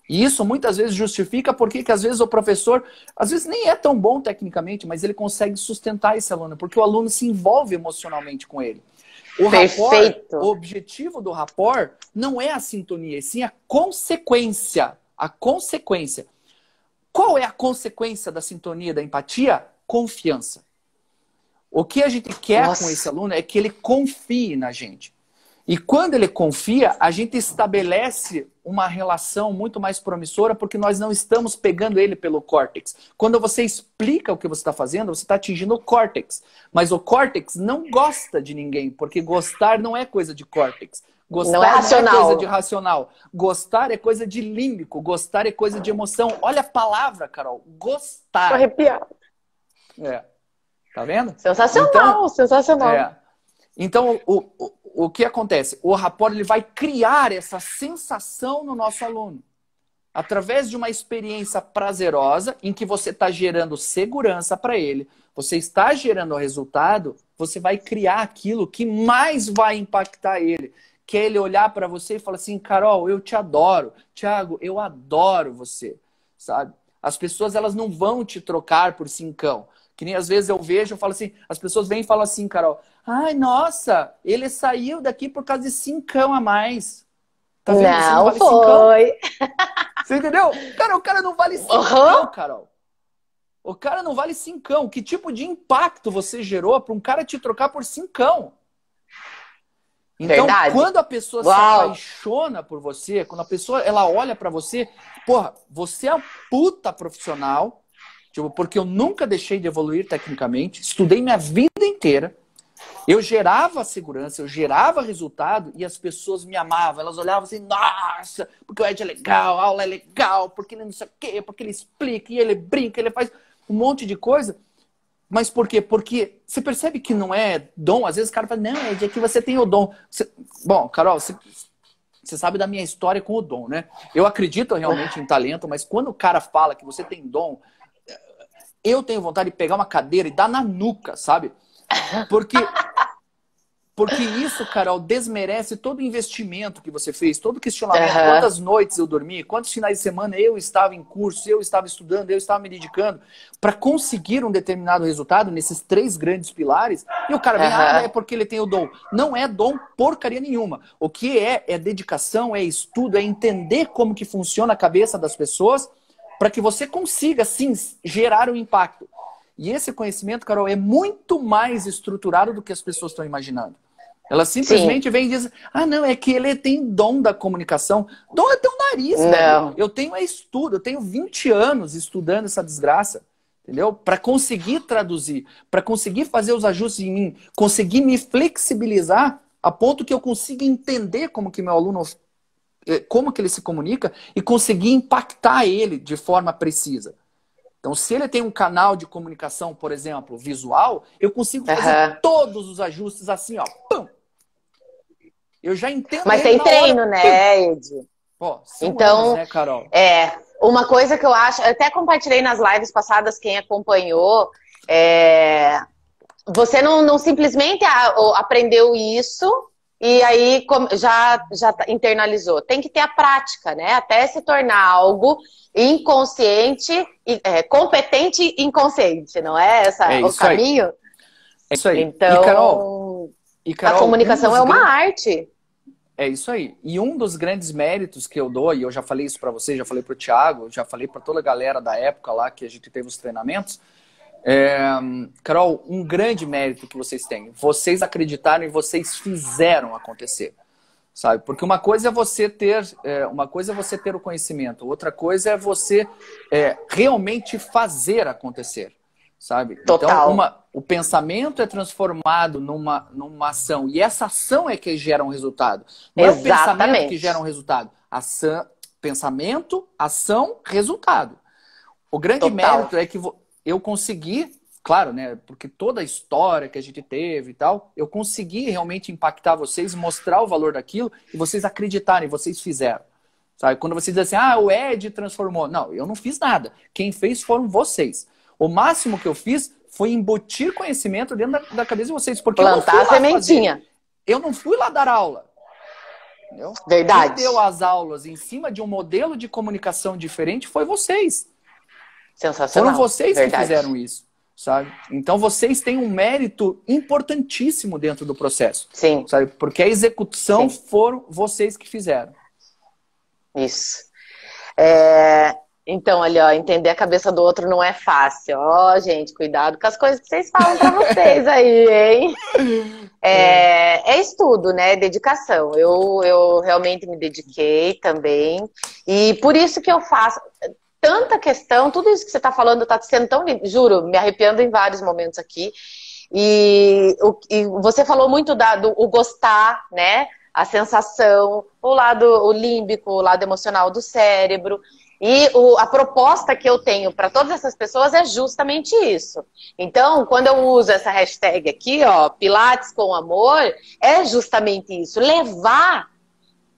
E isso muitas vezes justifica porque que às vezes o professor, às vezes nem é tão bom tecnicamente, mas ele consegue sustentar esse aluno, porque o aluno se envolve emocionalmente com ele. O rapport, o objetivo do rapport não é a sintonia, e sim a consequência. A consequência. Qual é a consequência da sintonia, da empatia? Confiança. O que a gente quer com esse aluno é que ele confie na gente. E quando ele confia, a gente estabelece uma relação muito mais promissora porque nós não estamos pegando ele pelo córtex. Quando você explica o que você está fazendo, você está atingindo o córtex. Mas o córtex não gosta de ninguém, porque gostar não é coisa de córtex. Gostar não é coisa de racional. Gostar é coisa de límbico. Gostar é coisa de emoção. Olha a palavra, Carol. Gostar.
Tô arrepiado.
Tá vendo?
Sensacional, então, sensacional.
Então, o que acontece? O rapport ele vai criar essa sensação no nosso aluno. Através de uma experiência prazerosa, em que você está gerando segurança para ele, você está gerando o resultado, você vai criar aquilo que mais vai impactar ele. Que é ele olhar para você e falar assim, Carol, eu te adoro. Thiago, eu adoro você. Sabe? As pessoas elas não vão te trocar por cincão. Que nem às vezes eu vejo, eu falo assim, as pessoas vêm e falam assim, Carol, ai, nossa, ele saiu daqui por causa de cincão a mais. Tá vendo?
Não, vale foi.
Você entendeu? Cara, o cara não vale cincão, Carol. O cara não vale cincão. Que tipo de impacto você gerou para um cara te trocar por cincão? Então, quando a pessoa se apaixona por você, quando a pessoa ela olha para você, porra, você é um puta profissional, tipo, porque eu nunca deixei de evoluir tecnicamente, estudei minha vida inteira, eu gerava segurança, eu gerava resultado e as pessoas me amavam. Elas olhavam assim, nossa, porque o Ed é legal, a aula é legal, porque ele não sei o quê, porque ele explica, e ele brinca, ele faz um monte de coisa. Mas por quê? Porque você percebe que não é dom. Às vezes o cara fala, não, Ed, é que você tem o dom. Bom, Carol, você sabe da minha história com o dom, né? Eu acredito realmente em talento, mas quando o cara fala que você tem dom, eu tenho vontade de pegar uma cadeira e dar na nuca, sabe? Porque isso, Carol, desmerece todo o investimento que você fez, todo o questionamento, quantas noites eu dormi, quantos finais de semana eu estava em curso, eu estava estudando, eu estava me dedicando para conseguir um determinado resultado nesses 3 grandes pilares, e o cara vem, é porque ele tem o dom. Não é dom porcaria nenhuma. O que é dedicação, é estudo, é entender como que funciona a cabeça das pessoas para que você consiga, sim, gerar um impacto. E esse conhecimento, Carol, é muito mais estruturado do que as pessoas estão imaginando. Elas simplesmente vêm e dizem, não, é que ele tem dom da comunicação. Dom é teu nariz, velho. Eu tenho estudo, eu tenho 20 anos estudando essa desgraça. entendeu? Para conseguir traduzir, para conseguir fazer os ajustes em mim, conseguir me flexibilizar a ponto que eu consiga entender como que meu aluno, como que ele se comunica e conseguir impactar ele de forma precisa. Então, se ele tem um canal de comunicação, por exemplo, visual, eu consigo fazer todos os ajustes assim, ó. Pum! Eu já entendo.
Mas tem treino,
hora,
né, Ed?
Pô,
então,
anos, né, Carol?
Uma coisa que eu acho, eu até compartilhei nas lives passadas, quem acompanhou, você não simplesmente aprendeu isso e aí já internalizou. Tem que ter a prática, né? Até se tornar algo inconsciente, competente e inconsciente, não é o caminho?
É isso aí.
Então,
e Carol,
a comunicação é uma arte.
É isso aí. E um dos grandes méritos que eu dou, e eu já falei isso para você, já falei para o Thiago, já falei para toda a galera da época lá que a gente teve os treinamentos, Carol, um grande mérito que vocês têm. Vocês acreditaram e vocês fizeram acontecer, sabe? Porque uma coisa é você ter, o conhecimento, outra coisa é você realmente fazer acontecer, sabe?
Total.
Então, o pensamento é transformado numa ação e essa ação é que gera um resultado. Não é o pensamento que gera um resultado. Pensamento, ação, resultado. O grande mérito é que eu consegui, claro, né? Porque toda a história que a gente teve e tal, eu consegui realmente impactar vocês, mostrar o valor daquilo e vocês acreditarem, vocês fizeram. Sabe? Quando vocês dizem assim, o Ed transformou. Não, eu não fiz nada. Quem fez foram vocês. O máximo que eu fiz foi embutir conhecimento dentro da cabeça de vocês. Porque
plantar a sementinha.
Eu não fui lá dar aula. Entendeu?
Verdade.
Quem deu as aulas em cima de um modelo de comunicação diferente foi vocês.
Sensacional.
Foram vocês que fizeram isso, sabe? Então vocês têm um mérito importantíssimo dentro do processo.
Sim.
Sabe? Porque a execução foram vocês que fizeram.
Isso. Então, ali, ó, entender a cabeça do outro não é fácil. Ó, gente, cuidado com as coisas que vocês falam pra vocês aí, hein? É estudo, né? Dedicação. Eu realmente me dediquei também. E por isso que eu faço tanta questão, tudo isso que você tá falando tá sendo tão lindo, juro, me arrepiando em vários momentos aqui. E você falou muito do gostar, né? A sensação, o límbico, o lado emocional do cérebro. E a proposta que eu tenho para todas essas pessoas é justamente isso. Então, quando eu uso essa hashtag aqui, ó, Pilates com amor, é justamente isso. Levar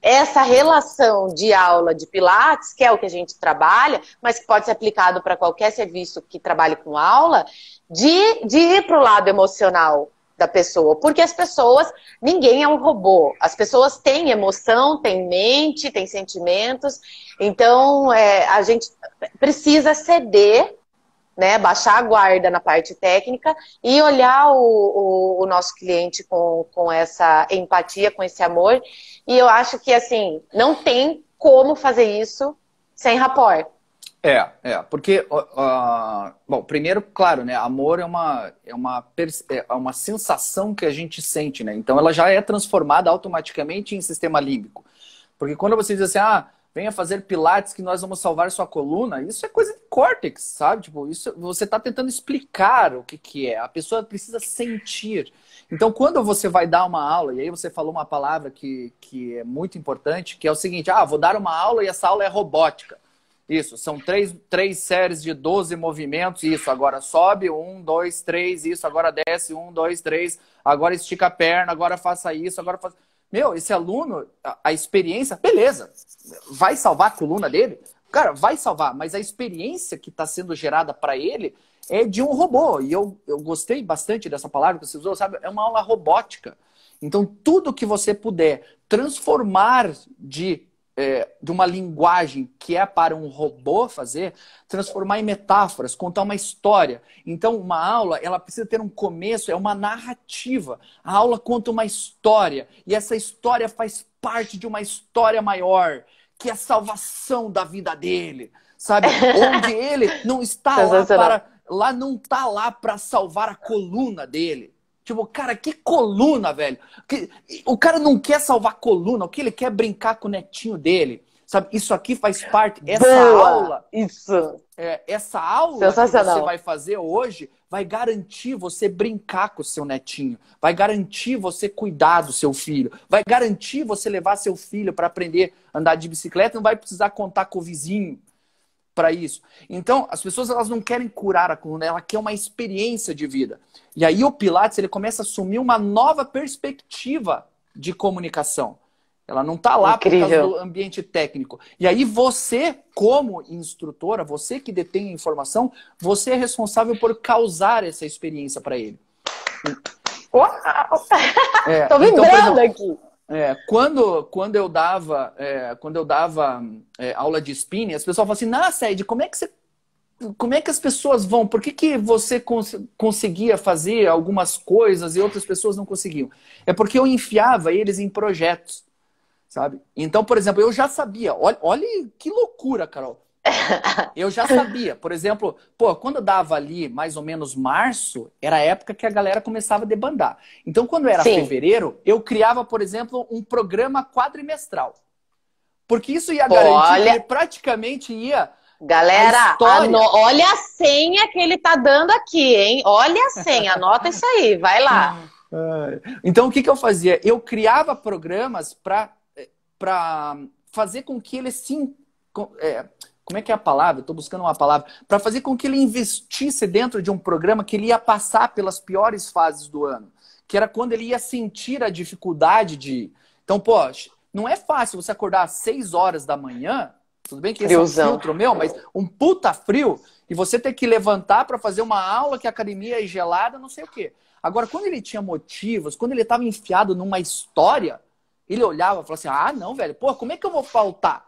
essa relação de aula de Pilates, que é o que a gente trabalha, mas que pode ser aplicado para qualquer serviço que trabalhe com aula, de ir para o lado emocional da pessoa. Porque as pessoas, ninguém é um robô. As pessoas têm emoção, têm mente, têm sentimentos. Então, a gente precisa ceder, né, baixar a guarda na parte técnica e olhar o nosso cliente com essa empatia, com esse amor. E eu acho que, assim, não tem como fazer isso sem rapport.
Porque, bom, primeiro, claro, né, amor é uma sensação que a gente sente, né, então ela já é transformada automaticamente em sistema límbico, porque quando você diz assim, venha fazer pilates que nós vamos salvar sua coluna, isso é coisa de córtex, sabe, tipo, isso você está tentando explicar o que é, a pessoa precisa sentir. Então, quando você vai dar uma aula, e aí você falou uma palavra que é muito importante, que é o seguinte, vou dar uma aula e essa aula é robótica. Isso, são três séries de 12 movimentos, isso, agora sobe, 1, 2, 3, isso, agora desce, 1, 2, 3, agora estica a perna, agora faça isso, agora faça... Meu, esse aluno, a experiência, beleza, vai salvar a coluna dele? Cara, vai salvar, mas a experiência que está sendo gerada para ele é de um robô, e eu gostei bastante dessa palavra que você usou, sabe? É uma aula robótica. Então, tudo que você puder transformar de uma linguagem que é para um robô fazer, transformar em metáforas, contar uma história. Então, uma aula, ela precisa ter um começo, é uma narrativa. A aula conta uma história, e essa história faz parte de uma história maior, que é a salvação da vida dele, sabe? Onde ele não está não está lá para salvar a coluna dele. Tipo, cara, que coluna, velho. O cara não quer salvar a coluna, o que ele quer é brincar com o netinho dele. Sabe, isso aqui faz parte,
Boa! Isso!
Essa aula que você vai fazer hoje vai garantir você brincar com o seu netinho, vai garantir você cuidar do seu filho, vai garantir você levar seu filho para aprender a andar de bicicleta, não vai precisar contar com o vizinho para isso. Então, as pessoas elas não querem curar a coluna, ela quer uma experiência de vida. E aí o Pilates ele começa a assumir uma nova perspectiva de comunicação. Ela não está lá por causa do ambiente técnico. E aí você, como instrutora, você que detém a informação, você é responsável por causar essa experiência para ele.
Tô vibrando aqui.
Quando eu dava aula de spinning, as pessoas falam assim, nossa, Ed, como é que as pessoas vão? Por que você conseguia fazer algumas coisas e outras pessoas não conseguiam? É porque eu enfiava eles em projetos. Sabe? Então, por exemplo, eu já sabia. Olha que loucura, Carol. Eu já sabia. Por exemplo, quando eu dava ali mais ou menos março, era a época que a galera começava a debandar. Então, quando era fevereiro, eu criava, por exemplo, um programa quadrimestral. Porque isso ia garantir que ele praticamente ia...
Galera, olha a senha que ele tá dando aqui, hein? Olha a senha, anota isso aí, vai lá.
Então, o que eu fazia? Eu criava programas para fazer com que ele se... como é que é a palavra? Estou buscando uma palavra. Para fazer com que ele investisse dentro de um programa que ele ia passar pelas piores fases do ano. Que era quando ele ia sentir a dificuldade de... Então, não é fácil você acordar às 6 horas da manhã, tudo bem que esse é um filtro meu, mas um puta frio, e você ter que levantar para fazer uma aula que a academia é gelada, não sei o quê. Agora, quando ele tinha motivos, quando ele estava enfiado numa história... Ele olhava e falava assim, ah, não, velho, como é que eu vou faltar?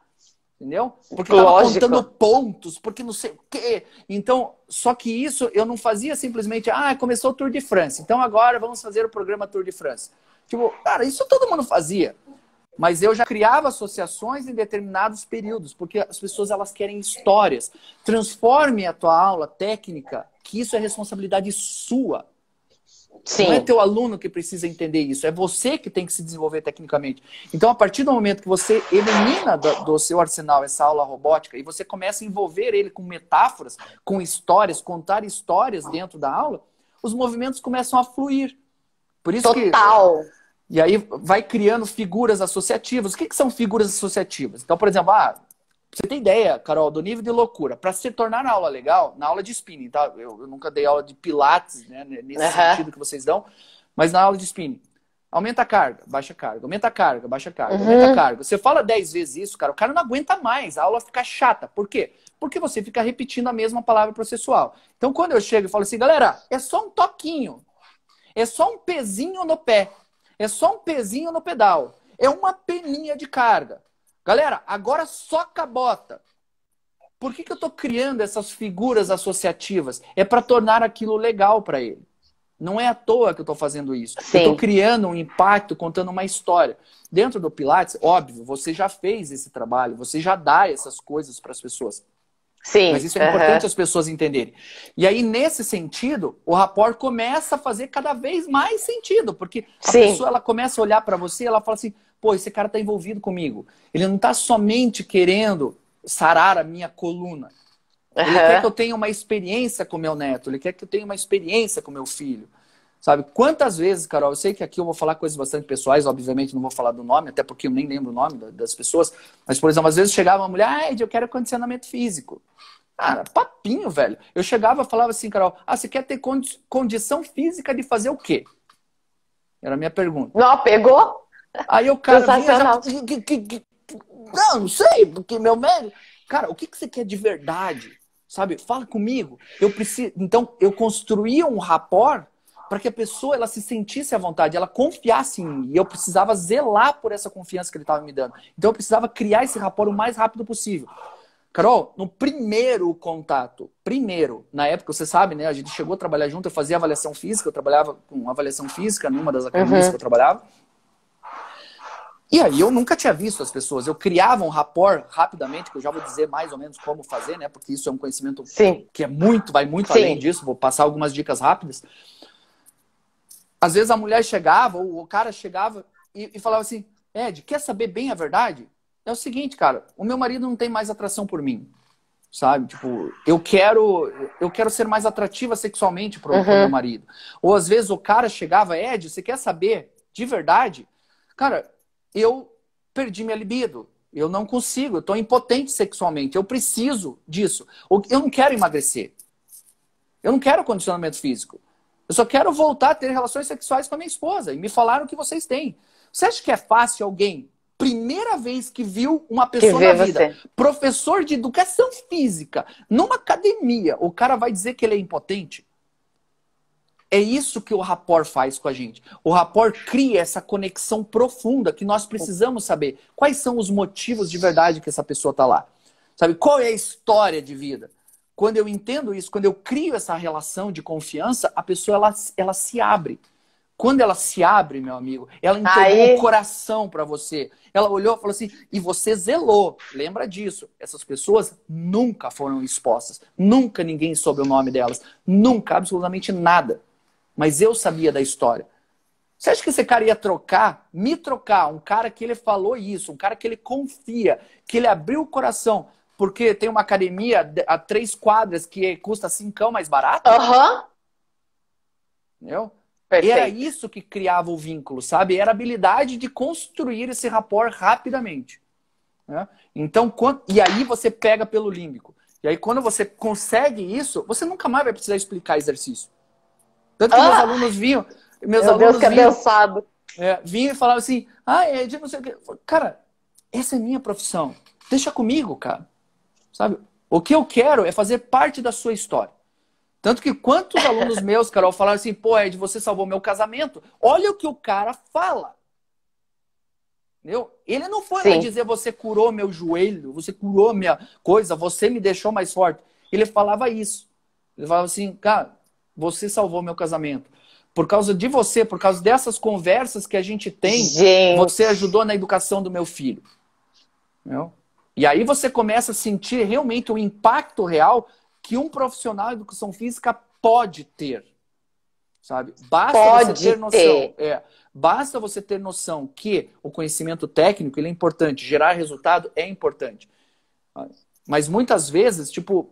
Entendeu? Porque eu tava contando pontos, porque não sei o quê. Então, só que isso eu não fazia simplesmente, começou o Tour de France, então agora vamos fazer o programa Tour de France. Tipo, cara, isso todo mundo fazia. Mas eu já criava associações em determinados períodos, porque as pessoas elas querem histórias. Transforme a tua aula técnica, que isso é responsabilidade sua. Sim. Não é teu aluno que precisa entender isso, é você que tem que se desenvolver tecnicamente. Então, a partir do momento que você elimina do seu arsenal essa aula robótica e você começa a envolver ele com metáforas, com histórias, contar histórias dentro da aula, os movimentos começam a fluir. Por isso
Total.
E aí vai criando figuras associativas. O que são figuras associativas? Então, por exemplo, você tem ideia, Carol, do nível de loucura. Para se tornar na aula legal, na aula de spinning, tá? Eu nunca dei aula de pilates, né? Nesse sentido que vocês dão. Mas na aula de spinning, aumenta a carga, baixa a carga, aumenta a carga, baixa a carga, aumenta a carga. Você fala 10 vezes isso, cara, o cara não aguenta mais. A aula fica chata. Por quê? Porque você fica repetindo a mesma palavra processual. Então, quando eu chego e falo assim, galera, é só um toquinho. É só um pezinho no pé. É só um pezinho no pedal. É uma peninha de carga. Galera, agora soca a bota. Por que eu estou criando essas figuras associativas? É para tornar aquilo legal para ele. Não é à toa que eu estou fazendo isso. Sim. Eu estou criando um impacto, contando uma história. Dentro do Pilates, óbvio, você já fez esse trabalho, você já dá essas coisas para as pessoas.
Sim.
Mas isso é importante as pessoas entenderem. E aí, nesse sentido, o rapport começa a fazer cada vez mais sentido. Porque a pessoa ela começa a olhar para você e ela fala assim, esse cara está envolvido comigo. Ele não está somente querendo sarar a minha coluna. Ele quer que eu tenha uma experiência com meu neto. Ele quer que eu tenha uma experiência com meu filho. Sabe? Quantas vezes, Carol, eu sei que aqui eu vou falar coisas bastante pessoais, obviamente não vou falar do nome, até porque eu nem lembro o nome das pessoas. Mas, por exemplo, às vezes chegava uma mulher, Ed, eu quero condicionamento físico. Cara, papinho, velho. Eu chegava e falava assim, Carol, você quer ter condição física de fazer o quê? Era a minha pergunta.
Não, pegou?
Aí o cara vinha já... Não sei, porque meu médico... Cara, o que você quer de verdade? Sabe? Fala comigo. Eu preciso... Então, eu construía um rapport para que a pessoa ela se sentisse à vontade, ela confiasse em mim. E eu precisava zelar por essa confiança que ele estava me dando. Então, eu precisava criar esse rapport o mais rápido possível. Carol, no primeiro contato, na época, você sabe, né? A gente chegou a trabalhar junto, eu fazia avaliação física, eu trabalhava com avaliação física numa das academias que eu trabalhava. E aí eu nunca tinha visto as pessoas. Eu criava um rapport rapidamente, que eu já vou dizer mais ou menos como fazer, né? Porque isso é um conhecimento que vai muito além disso. Vou passar algumas dicas rápidas. Às vezes a mulher chegava, ou o cara chegava e falava assim, Ed, quer saber bem a verdade? é o seguinte, cara, o meu marido não tem mais atração por mim, sabe? Tipo, eu quero ser mais atrativa sexualmente pro meu
Uhum.
marido. Ou às vezes o cara chegava, Ed, você quer saber de verdade? Cara, eu perdi minha libido. Eu não consigo, eu tô impotente sexualmente, eu preciso disso. Eu não quero emagrecer. Eu não quero condicionamento físico. Eu só quero voltar a ter relações sexuais com a minha esposa. E me falaram que vocês têm. Você acha que é fácil alguém, primeira vez que viu uma
Que
pessoa
vê
na vida,
você.
professor de educação física, numa academia, o cara vai dizer que ele é impotente? É isso que o rapport faz com a gente. O rapport cria essa conexão profunda que nós precisamos saber. Quais são os motivos de verdade que essa pessoa está lá? Sabe, qual é a história de vida? Quando eu entendo isso, quando eu crio essa relação de confiança, a pessoa ela se abre. Quando ela se abre, meu amigo, ela entregou o
Aí,
coração para você. Ela olhou e falou assim, e você zelou. Lembra disso. Essas pessoas nunca foram expostas. Nunca ninguém soube o nome delas. Nunca, absolutamente nada. Mas eu sabia da história. Você acha que esse cara ia trocar, me trocar, um cara que ele falou isso, um cara que ele confia, que ele abriu o coração, porque tem uma academia a 3 quadras que custa 5 mais barato?
aham,
Entendeu? Era
perfeito.
isso que criava o vínculo, sabe? Era a habilidade de construir esse rapport rapidamente. Né? Então, e aí você pega pelo límbico. E aí, quando você consegue isso, você nunca mais vai precisar explicar exercício. Tanto que
Ah,
meus
meu Deus,
alunos
que
vinham,
abençoado.
vinham e falavam assim, ah, Ed, não sei o quê. Cara, essa é minha profissão. Deixa comigo, cara. Sabe? O que eu quero é fazer parte da sua história. Tanto que quantos alunos meus, Carol, falaram assim, pô, Ed, você salvou meu casamento. Olha o que o cara fala. Entendeu? Ele não foi lá
Sim.
dizer, você curou meu joelho, você curou minha coisa, você me deixou mais forte. Ele falava isso. Ele falava assim, cara, você salvou meu casamento. Por causa de você, por causa dessas conversas que a gente tem, você
Gente,
ajudou na educação do meu filho. Entendeu? E aí você começa a sentir realmente o impacto real que um profissional de educação física pode ter. Sabe? Basta você
pode
ter noção,
ter.
basta você ter noção que o conhecimento técnico ele é importante, gerar resultado é importante. Mas muitas vezes, tipo,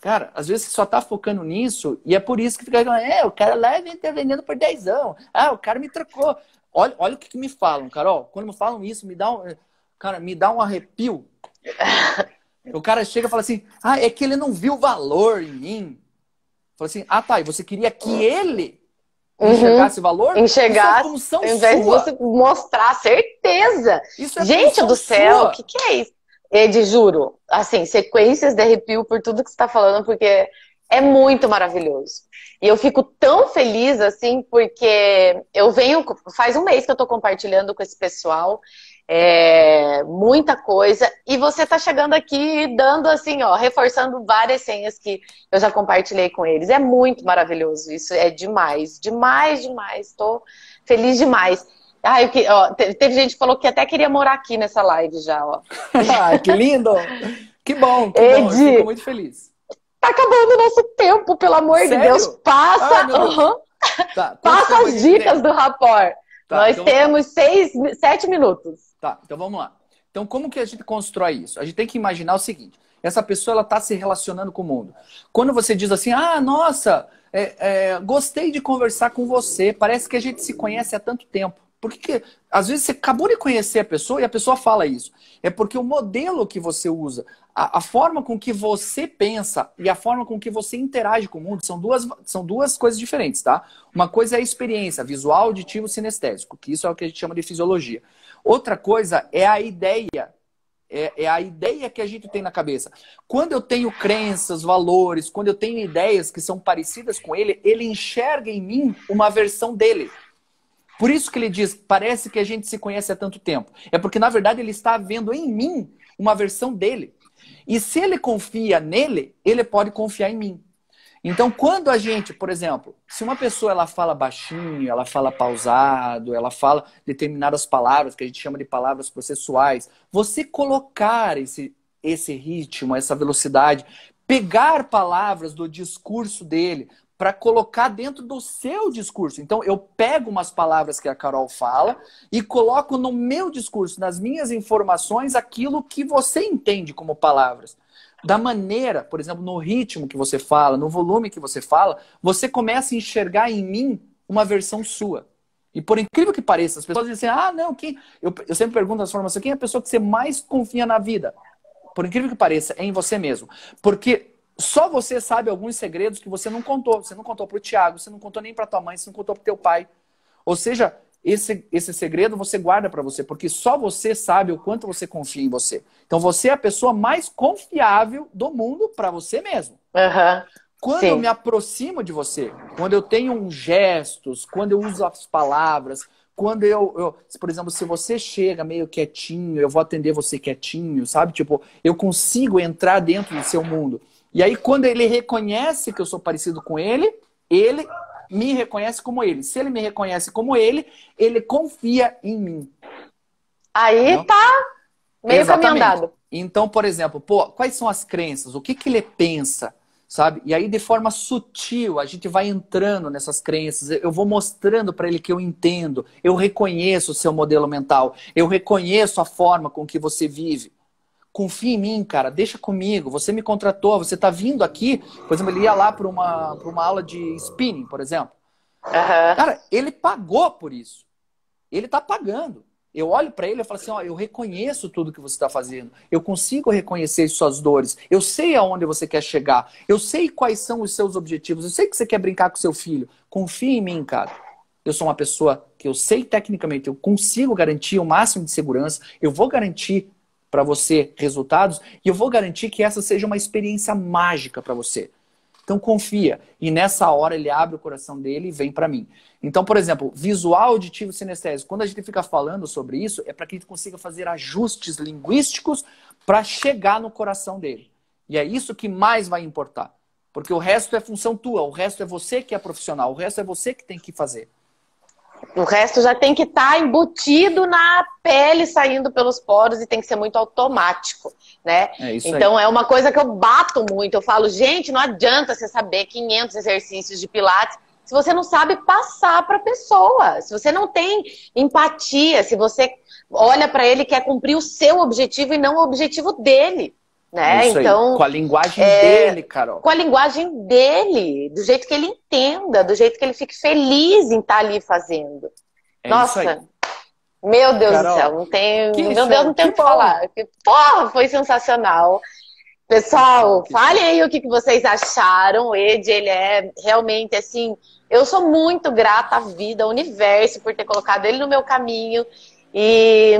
cara, às vezes você só tá focando nisso e é por isso que fica falando, o cara lá vem vendendo por 10. Ah, o cara me trocou. Olha o que me falam, Carol. Quando me falam isso, cara, me dá um arrepio. O cara chega e fala assim, ah, é que ele não viu valor em mim. Fala assim, ah tá, e você queria que ele
Uhum.
enxergasse valor? Isso é
Enxergar,
função
ao invés de você
sua.
mostrar certeza.
Isso é
Gente
função
do céu, o
sua.
que que é isso? Ed, juro, assim, sequências de arrepio por tudo que você está falando, porque é muito maravilhoso. E eu fico tão feliz, assim, porque eu venho, faz um mês que eu tô compartilhando com esse pessoal, muita coisa, e você tá chegando aqui dando, assim, ó, reforçando várias senhas que eu já compartilhei com eles. É muito maravilhoso, isso é demais, demais, demais. Tô feliz demais. Ah, ó, teve gente que falou que até queria morar aqui nessa live já, ó.
Ah, que lindo! Que bom, que bom. Eu fico
Ed,
muito feliz.
tá acabando o nosso tempo, pelo amor de Deus.
Sério? Ai, meu Deus.
Aham,
Tá, quanto
passa
tempo a
as
gente
dicas
tem?
do rapport.
Tá,
Nós
então vamos lá.
temos 7 minutos.
Tá, então vamos lá. Então, como que a gente constrói isso? A gente tem que imaginar o seguinte: essa pessoa ela está se relacionando com o mundo. Quando você diz assim, ah, nossa, gostei de conversar com você, parece que a gente se conhece há tanto tempo. Por que às vezes você acabou de conhecer a pessoa e a pessoa fala isso? É porque o modelo que você usa, a forma com que você pensa e a forma com que você interage com o mundo são duas coisas diferentes, tá? Uma coisa é a experiência visual, auditivo, sinestésico, que isso é o que a gente chama de fisiologia. Outra coisa é a ideia. É a ideia que a gente tem na cabeça. Quando eu tenho crenças, valores, quando eu tenho ideias que são parecidas com ele, ele enxerga em mim uma versão dele. Por isso que ele diz, parece que a gente se conhece há tanto tempo. É porque, na verdade, ele está vendo em mim uma versão dele. E se ele confia nele, ele pode confiar em mim. Então, quando a gente, por exemplo, se uma pessoa ela fala baixinho, ela fala pausado, ela fala determinadas palavras, que a gente chama de palavras processuais, você colocar esse ritmo, essa velocidade, pegar palavras do discurso dele para colocar dentro do seu discurso. Então, eu pego umas palavras que a Carol fala e coloco no meu discurso, nas minhas informações, aquilo que você entende como palavras. Da maneira, por exemplo, no ritmo que você fala, no volume que você fala, você começa a enxergar em mim uma versão sua. E por incrível que pareça, as pessoas dizem assim, ah, não, quem... Eu sempre pergunto nas formações, quem é a pessoa que você mais confia na vida? Por incrível que pareça, é em você mesmo. Porque só você sabe alguns segredos que você não contou. Você não contou para o Thiago, você não contou nem para tua mãe, você não contou para o teu pai. Ou seja, esse segredo você guarda para você, porque só você sabe o quanto você confia em você. Então você é a pessoa mais confiável do mundo para você mesmo. Quando eu me aproximo de você, quando eu tenho gestos, quando eu uso as palavras, quando por exemplo, se você chega meio quietinho, eu vou atender você quietinho, sabe? Tipo, eu consigo entrar dentro do seu mundo. E aí, quando ele reconhece que eu sou parecido com ele me reconhece como ele. Se ele me reconhece como ele confia em mim.
Aí entendeu? Tá meio caminho andado.
Então, por exemplo, quais são as crenças? O que ele pensa? Sabe? E aí, de forma sutil, a gente vai entrando nessas crenças. Eu vou mostrando para ele que eu entendo. Eu reconheço o seu modelo mental. Eu reconheço a forma com que você vive. Confia em mim, cara. Deixa comigo. Você me contratou. Você está vindo aqui. Por exemplo, ele ia lá para uma aula de spinning, por exemplo. Cara, ele pagou por isso. Ele está pagando. Eu olho para ele e falo assim, ó, eu reconheço tudo que você está fazendo. Eu consigo reconhecer suas dores. Eu sei aonde você quer chegar. Eu sei quais são os seus objetivos. Eu sei que você quer brincar com seu filho. Confia em mim, cara. Eu sou uma pessoa que eu sei tecnicamente, eu consigo garantir o máximo de segurança. Eu vou garantir para você resultados e eu vou garantir que essa seja uma experiência mágica para você. Então confia. E nessa hora ele abre o coração dele e vem para mim. Então, por exemplo, visual, auditivo e sinestésico. Quando a gente fica falando sobre isso, é para que a gente consiga fazer ajustes linguísticos para chegar no coração dele. E é isso que mais vai importar. Porque o resto é função tua. O resto é você que é profissional. O resto é você que tem que fazer.
O resto já tem que estar embutido na pele, saindo pelos poros e tem que ser muito automático, né? Então é uma coisa que eu bato muito. Eu falo, gente, não adianta você saber 500 exercícios de pilates se você não sabe passar para a pessoa. Se você não tem empatia, se você olha para ele e quer cumprir o seu objetivo e não o objetivo dele. Né?
Então, com a linguagem dele, Carol.
Com a linguagem dele, do jeito que ele entenda, do jeito que ele fique feliz em estar ali fazendo. Nossa, meu Deus, Carol, do céu, não tenho o que falar. Porra, foi sensacional. Pessoal, falem aí o que vocês acharam. O Ed, ele é realmente assim, eu sou muito grata à vida, ao universo, por ter colocado ele no meu caminho e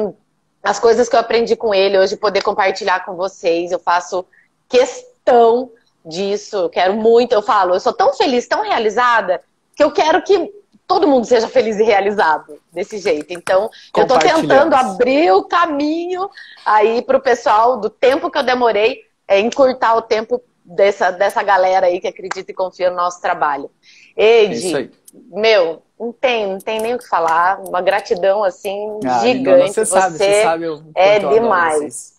as coisas que eu aprendi com ele hoje, poder compartilhar com vocês. Eu faço questão disso. Eu quero muito. Eu falo, eu sou tão feliz, tão realizada, que eu quero que todo mundo seja feliz e realizado desse jeito. Então, eu tô tentando abrir o caminho aí pro pessoal do tempo que eu demorei, encurtar o tempo dessa galera aí que acredita e confia no nosso trabalho. Ed, meu, não tem nem o que falar. Uma gratidão, assim, gigante.
Você sabe o
é demais.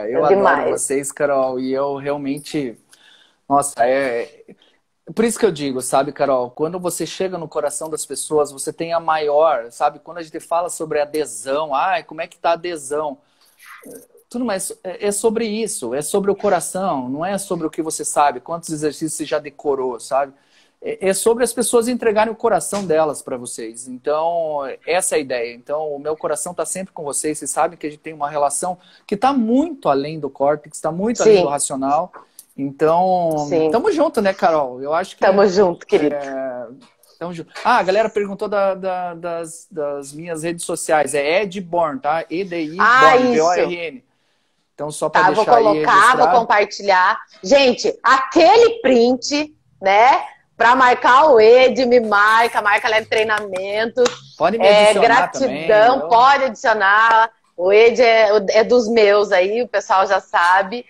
Eu adoro vocês, Carol. E eu realmente... Nossa, por isso que eu digo, sabe, Carol? Quando você chega no coração das pessoas, você tem a maior, sabe? Quando a gente fala sobre adesão, como é que tá a adesão? Tudo mais, é sobre isso. É sobre o coração. Não é sobre o que você sabe. Quantos exercícios você já decorou, sabe? É sobre as pessoas entregarem o coração delas para vocês. Então, essa é a ideia. Então, o meu coração está sempre com vocês. Vocês sabem que a gente tem uma relação que está muito além do córtex, está muito além do racional. Então, tamo junto, né, Carol? Eu acho que...
Tamo junto, querido.
Tamo junto. A galera perguntou das minhas redes sociais. É Ed Born, tá? EDI Born, B-O-R-N. Então, só para deixar aí registrado. Vou colocar,
vou compartilhar. Gente, aquele print, né? Para marcar o Ed, marca Leve Treinamento.
Pode me adicionar
gratidão,
também,
pode adicionar. O Ed é dos meus aí, o pessoal já sabe.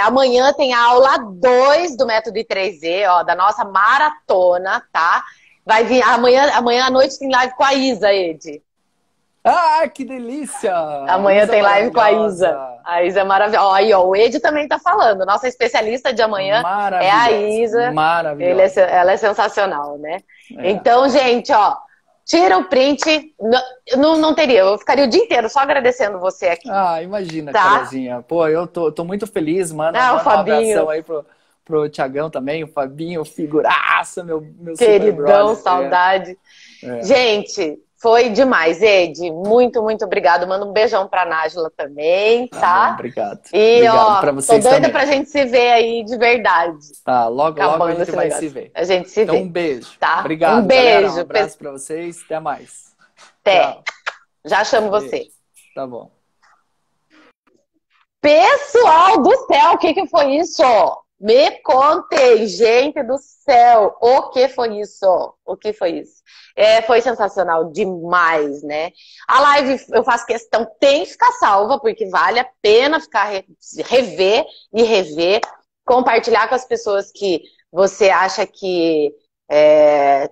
Amanhã tem a aula 2 do Método I3Z, ó, da nossa maratona, tá? Vai vir amanhã à noite tem live com a Isa, Ed.
Que delícia!
Amanhã tem live com a Isa. A Isa é maravilhosa. Ó, aí, ó, o Ed também tá falando. Nossa especialista de amanhã é a
Maravilhosa,
Isa.
maravilhosa.
Ela é sensacional, né?
É.
Então, gente, ó, tira o print. Não teria, eu ficaria o dia inteiro só agradecendo você aqui,
Ah, imagina,
tá?
Carolzinha. Pô, eu tô muito feliz, mano.
Ah, o
Manda um abração
Fabinho,
aí pro Thiagão também, o Fabinho, figuraça, meu super
queridão,
brother.
saudade.
É.
Gente, foi demais, Ed. Muito, muito obrigado. Manda um beijão pra Nájila também,
Tá bom,
tá?
obrigado.
E,
Obrigado
ó,
pra
tô
vocês
doida
também.
pra gente se ver aí de verdade.
Tá, logo, logo a
Acabando
gente
esse
vai se
negócio.
ver.
A gente se
Então, um
vê,
beijo.
tá? Um
Obrigado, galera. Um
beijo.
abraço pra vocês. Até mais.
Até.
Tchau.
Já chamo você.
Beijo. Tá bom.
Pessoal do céu, o que que foi isso? Me contem, gente do céu, o que foi isso? O que foi isso? Foi sensacional demais, né? A live, eu faço questão, tem que ficar salva, porque vale a pena ficar rever e rever, compartilhar com as pessoas que você acha que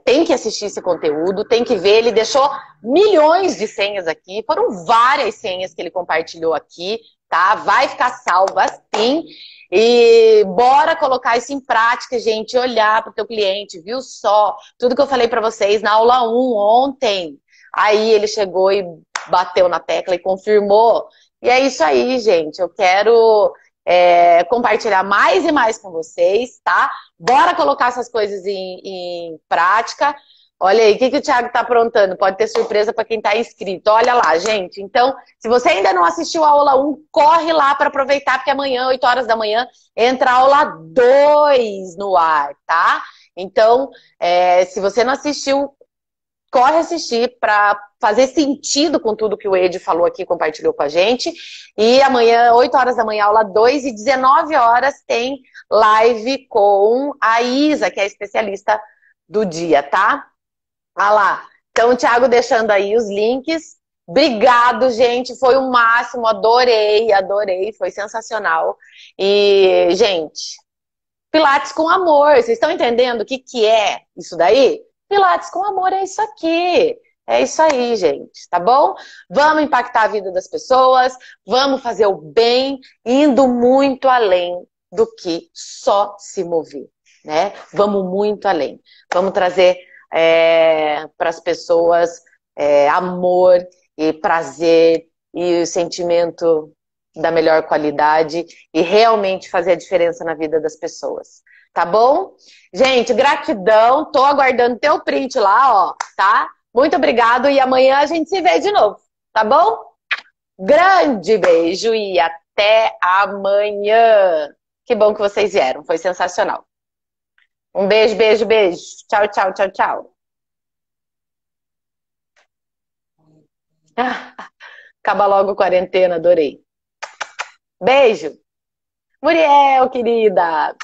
tem que assistir esse conteúdo, tem que ver. Ele deixou milhões de senhas aqui, foram várias senhas que ele compartilhou aqui, tá? Vai ficar salva sim. E bora colocar isso em prática, gente, olhar para o teu cliente, viu só? Tudo que eu falei para vocês na aula 1 ontem. Aí ele chegou e bateu na tecla e confirmou. E é isso aí, gente. Eu quero compartilhar mais e mais com vocês, tá? Bora colocar essas coisas em prática. Olha aí, o que o Thiago tá aprontando? Pode ter surpresa para quem tá inscrito. Olha lá, gente. Então, se você ainda não assistiu a aula 1, corre lá para aproveitar, porque amanhã, 8 horas da manhã, entra a aula 2 no ar, tá? Então, se você não assistiu, corre assistir para fazer sentido com tudo que o Ed falou aqui, compartilhou com a gente. E amanhã, 8 horas da manhã, aula 2 e 19 horas tem live com a Isa, que é a especialista do dia, tá? Ah lá. Então, o Thiago deixando aí os links. Obrigado, gente. Foi o máximo. Adorei, adorei. Foi sensacional. E, gente, Pilates com amor. Vocês estão entendendo o que que é isso daí? Pilates com amor é isso aqui. É isso aí, gente, tá bom? Vamos impactar a vida das pessoas, vamos fazer o bem, indo muito além do que só se mover, né? Vamos muito além. Vamos trazer para as pessoas amor e prazer e o sentimento da melhor qualidade e realmente fazer a diferença na vida das pessoas. Tá bom? Gente, gratidão. Tô aguardando teu print lá, ó, tá? Muito obrigado e amanhã a gente se vê de novo, tá bom? Grande beijo e até amanhã. Que bom que vocês vieram, foi sensacional. Um beijo, beijo, beijo. Tchau, tchau, tchau, tchau. Acaba logo a quarentena, adorei. Beijo. Muriel, querida.